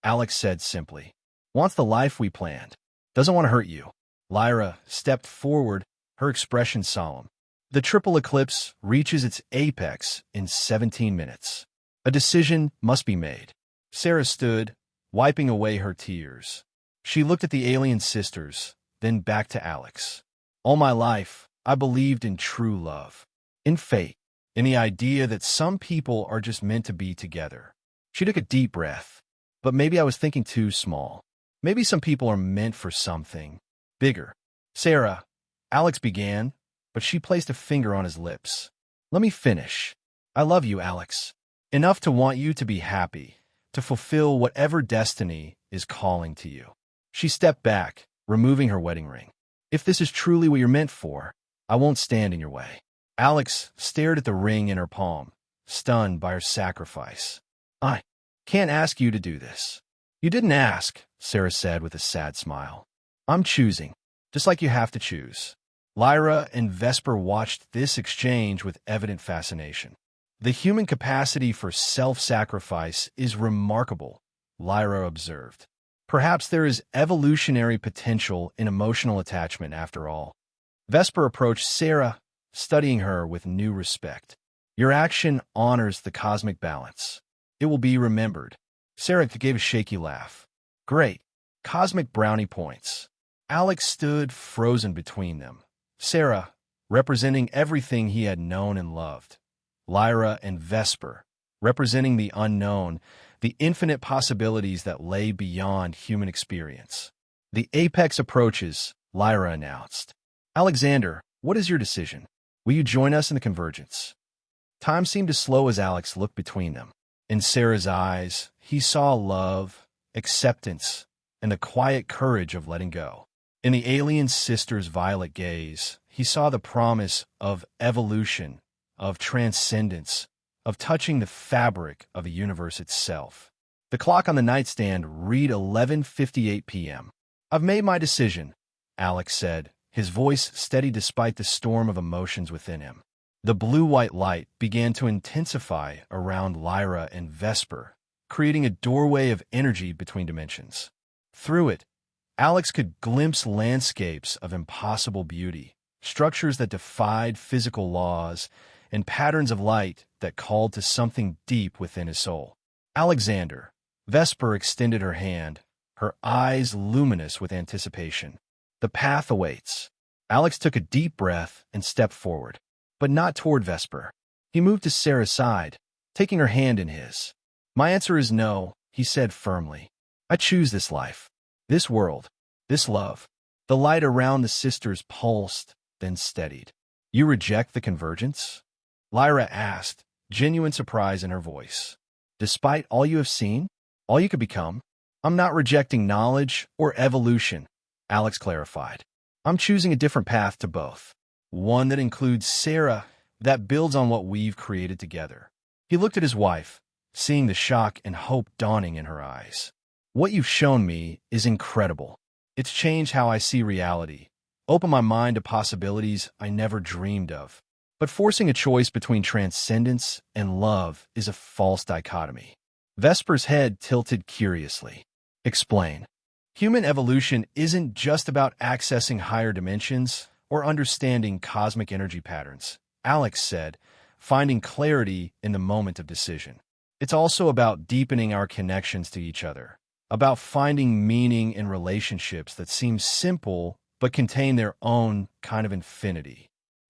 Alex said simply. "Wants the life we planned. Doesn't want to hurt you." Lyra stepped forward, her expression solemn. "The triple eclipse reaches its apex in 17 minutes. A decision must be made." Sarah stood, wiping away her tears. She looked at the alien sisters, then back to Alex. "All my life, I believed in true love, in fate, in the idea that some people are just meant to be together." She took a deep breath. "But maybe I was thinking too small. Maybe some people are meant for something bigger." "Sarah," Alex began, but she placed a finger on his lips. "Let me finish. I love you, Alex. Enough to want you to be happy, to fulfill whatever destiny is calling to you." She stepped back, removing her wedding ring. "If this is truly what you're meant for, I won't stand in your way." Alex stared at the ring in her palm, stunned by her sacrifice. "I can't ask you to do this." "You didn't ask," Sarah said with a sad smile. "I'm choosing, just like you have to choose." Lyra and Vesper watched this exchange with evident fascination. "The human capacity for self-sacrifice is remarkable," Lyra observed. "Perhaps there is evolutionary potential in emotional attachment after all." Vesper approached Sarah, studying her with new respect. "Your action honors the cosmic balance. It will be remembered." Sarah gave a shaky laugh. "Great. Cosmic brownie points." Alex stood frozen between them. Sarah, representing everything he had known and loved. Lyra and Vesper, representing the unknown, the infinite possibilities that lay beyond human experience. "The apex approaches," Lyra announced. "Alexander, what is your decision? Will you join us in the convergence?" Time seemed to slow as Alex looked between them. In Sarah's eyes, he saw love, acceptance, and the quiet courage of letting go. In the alien sister's violet gaze, he saw the promise of evolution, of transcendence, of touching the fabric of the universe itself. The clock on the nightstand read 11:58 p.m. "I've made my decision," Alex said, his voice steady despite the storm of emotions within him. The blue-white light began to intensify around Lyra and Vesper, creating a doorway of energy between dimensions. Through it, Alex could glimpse landscapes of impossible beauty, structures that defied physical laws, and patterns of light that called to something deep within his soul. "Alexander," Vesper extended her hand, her eyes luminous with anticipation. "The path awaits." Alex took a deep breath and stepped forward, but not toward Vesper. He moved to Sarah's side, taking her hand in his. "My answer is no," he said firmly. "I choose this life, this world, this love." The light around the sisters pulsed, then steadied. "You reject the convergence?" Lyra asked, genuine surprise in her voice. "Despite all you have seen, all you could become?" "I'm not rejecting knowledge or evolution," Alex clarified. "I'm choosing a different path to both. One that includes Sarah, that builds on what we've created together." He looked at his wife, seeing the shock and hope dawning in her eyes. "What you've shown me is incredible. It's changed how I see reality, opened my mind to possibilities I never dreamed of. But forcing a choice between transcendence and love is a false dichotomy." Vesper's head tilted curiously. "Explain." "Human evolution isn't just about accessing higher dimensions or understanding cosmic energy patterns," Alex said, finding clarity in the moment of decision. "It's also about deepening our connections to each other, about finding meaning in relationships that seem simple but contain their own kind of infinity."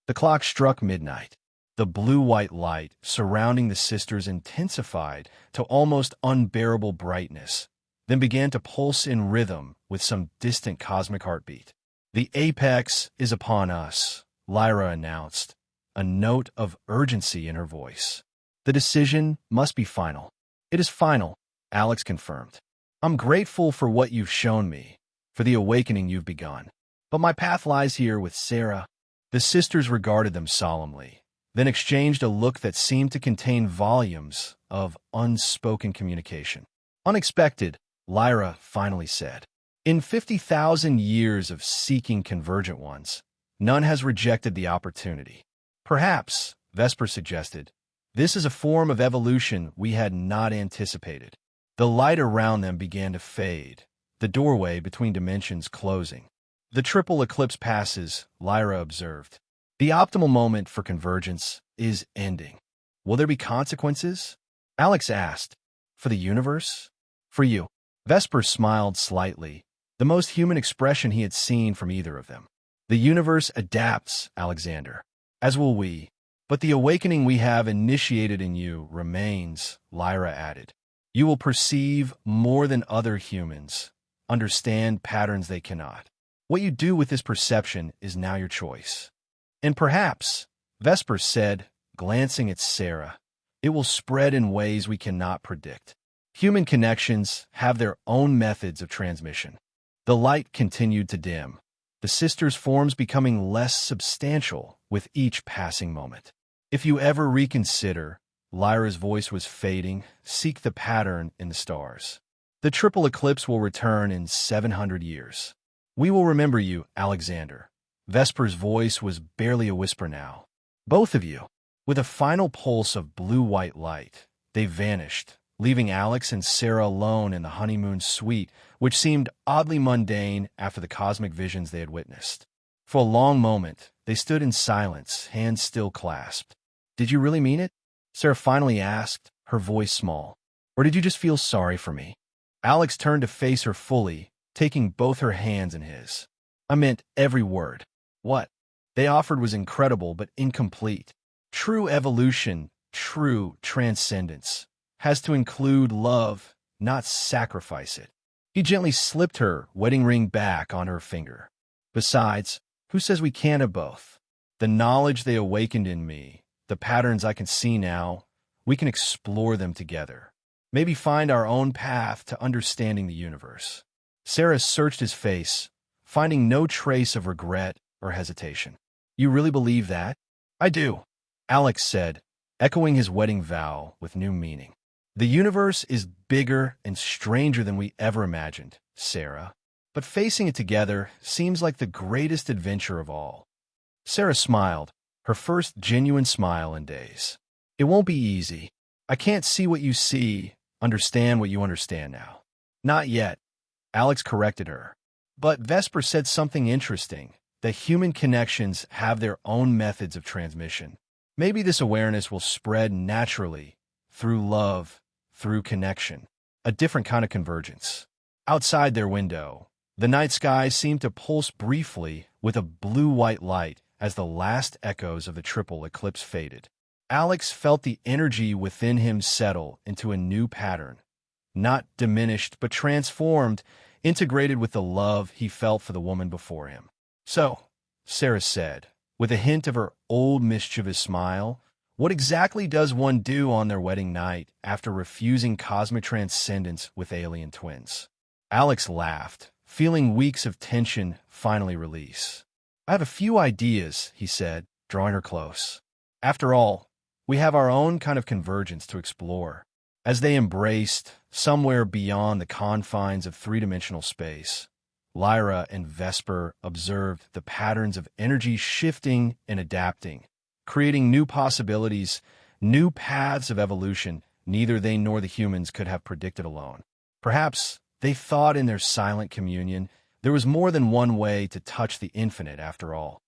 The clock struck midnight. The blue-white light surrounding the sisters intensified to almost unbearable brightness, then began to pulse in rhythm with some distant cosmic heartbeat. "The apex is upon us," Lyra announced, a note of urgency in her voice. "The decision must be final." "It is final," Alex confirmed. "I'm grateful for what you've shown me, for the awakening you've begun. But my path lies here with Sarah." The sisters regarded them solemnly, then exchanged a look that seemed to contain volumes of unspoken communication. "Unexpected," Lyra finally said. "In 50,000 years of seeking convergent ones, none has rejected the opportunity." "Perhaps," Vesper suggested, "this is a form of evolution we had not anticipated." The light around them began to fade, the doorway between dimensions closing. "The triple eclipse passes," Lyra observed. "The optimal moment for convergence is ending." "Will there be consequences?" Alex asked. "For the universe?" "For you." Vesper smiled slightly, the most human expression he had seen from either of them. "The universe adapts, Alexander, as will we. But the awakening we have initiated in you remains," Lyra added. "You will perceive more than other humans, understand patterns they cannot. What you do with this perception is now your choice. And perhaps," Vesper said, glancing at Sarah, "it will spread in ways we cannot predict. Human connections have their own methods of transmission." The light continued to dim, the sisters' forms becoming less substantial with each passing moment. "If you ever reconsider," Lyra's voice was fading, "seek the pattern in the stars. The triple eclipse will return in 700 years. We will remember you, Alexander." Vesper's voice was barely a whisper now. "Both of you." With a final pulse of blue-white light, they vanished, leaving Alex and Sarah alone in the honeymoon suite, which seemed oddly mundane after the cosmic visions they had witnessed. For a long moment, they stood in silence, hands still clasped. "Did you really mean it?" Sarah finally asked, her voice small. "Or did you just feel sorry for me?" Alex turned to face her fully, taking both her hands in his. "I meant every word. What they offered was incredible but incomplete. True evolution, true transcendence, has to include love, not sacrifice it." He gently slipped her wedding ring back on her finger. "Besides, who says we can't have both? The knowledge they awakened in me, the patterns I can see now, we can explore them together. Maybe find our own path to understanding the universe." Sarah searched his face, finding no trace of regret or hesitation. "You really believe that?" "I do," Alex said, echoing his wedding vow with new meaning. The universe is bigger and stranger than we ever imagined, Sarah. But facing it together seems like the greatest adventure of all. Sarah smiled, her first genuine smile in days. It won't be easy. I can't see what you see, understand what you understand now. Not yet, Alex corrected her. But Vesper said something interesting, that human connections have their own methods of transmission. Maybe this awareness will spread naturally, through love, through connection. A different kind of convergence. Outside their window, the night sky seemed to pulse briefly with a blue-white light as the last echoes of the triple eclipse faded. Alex felt the energy within him settle into a new pattern, not diminished but transformed, integrated with the love he felt for the woman before him. So, Sarah said, with a hint of her old mischievous smile, what exactly does one do on their wedding night after refusing cosmic transcendence with alien twins? Alex laughed, feeling weeks of tension finally release. I have a few ideas, he said, drawing her close. After all, we have our own kind of convergence to explore. As they embraced, somewhere beyond the confines of three-dimensional space, Lyra and Vesper observed the patterns of energy shifting and adapting, creating new possibilities, new paths of evolution neither they nor the humans could have predicted alone. Perhaps, they thought in their silent communion, there was more than one way to touch the infinite after all.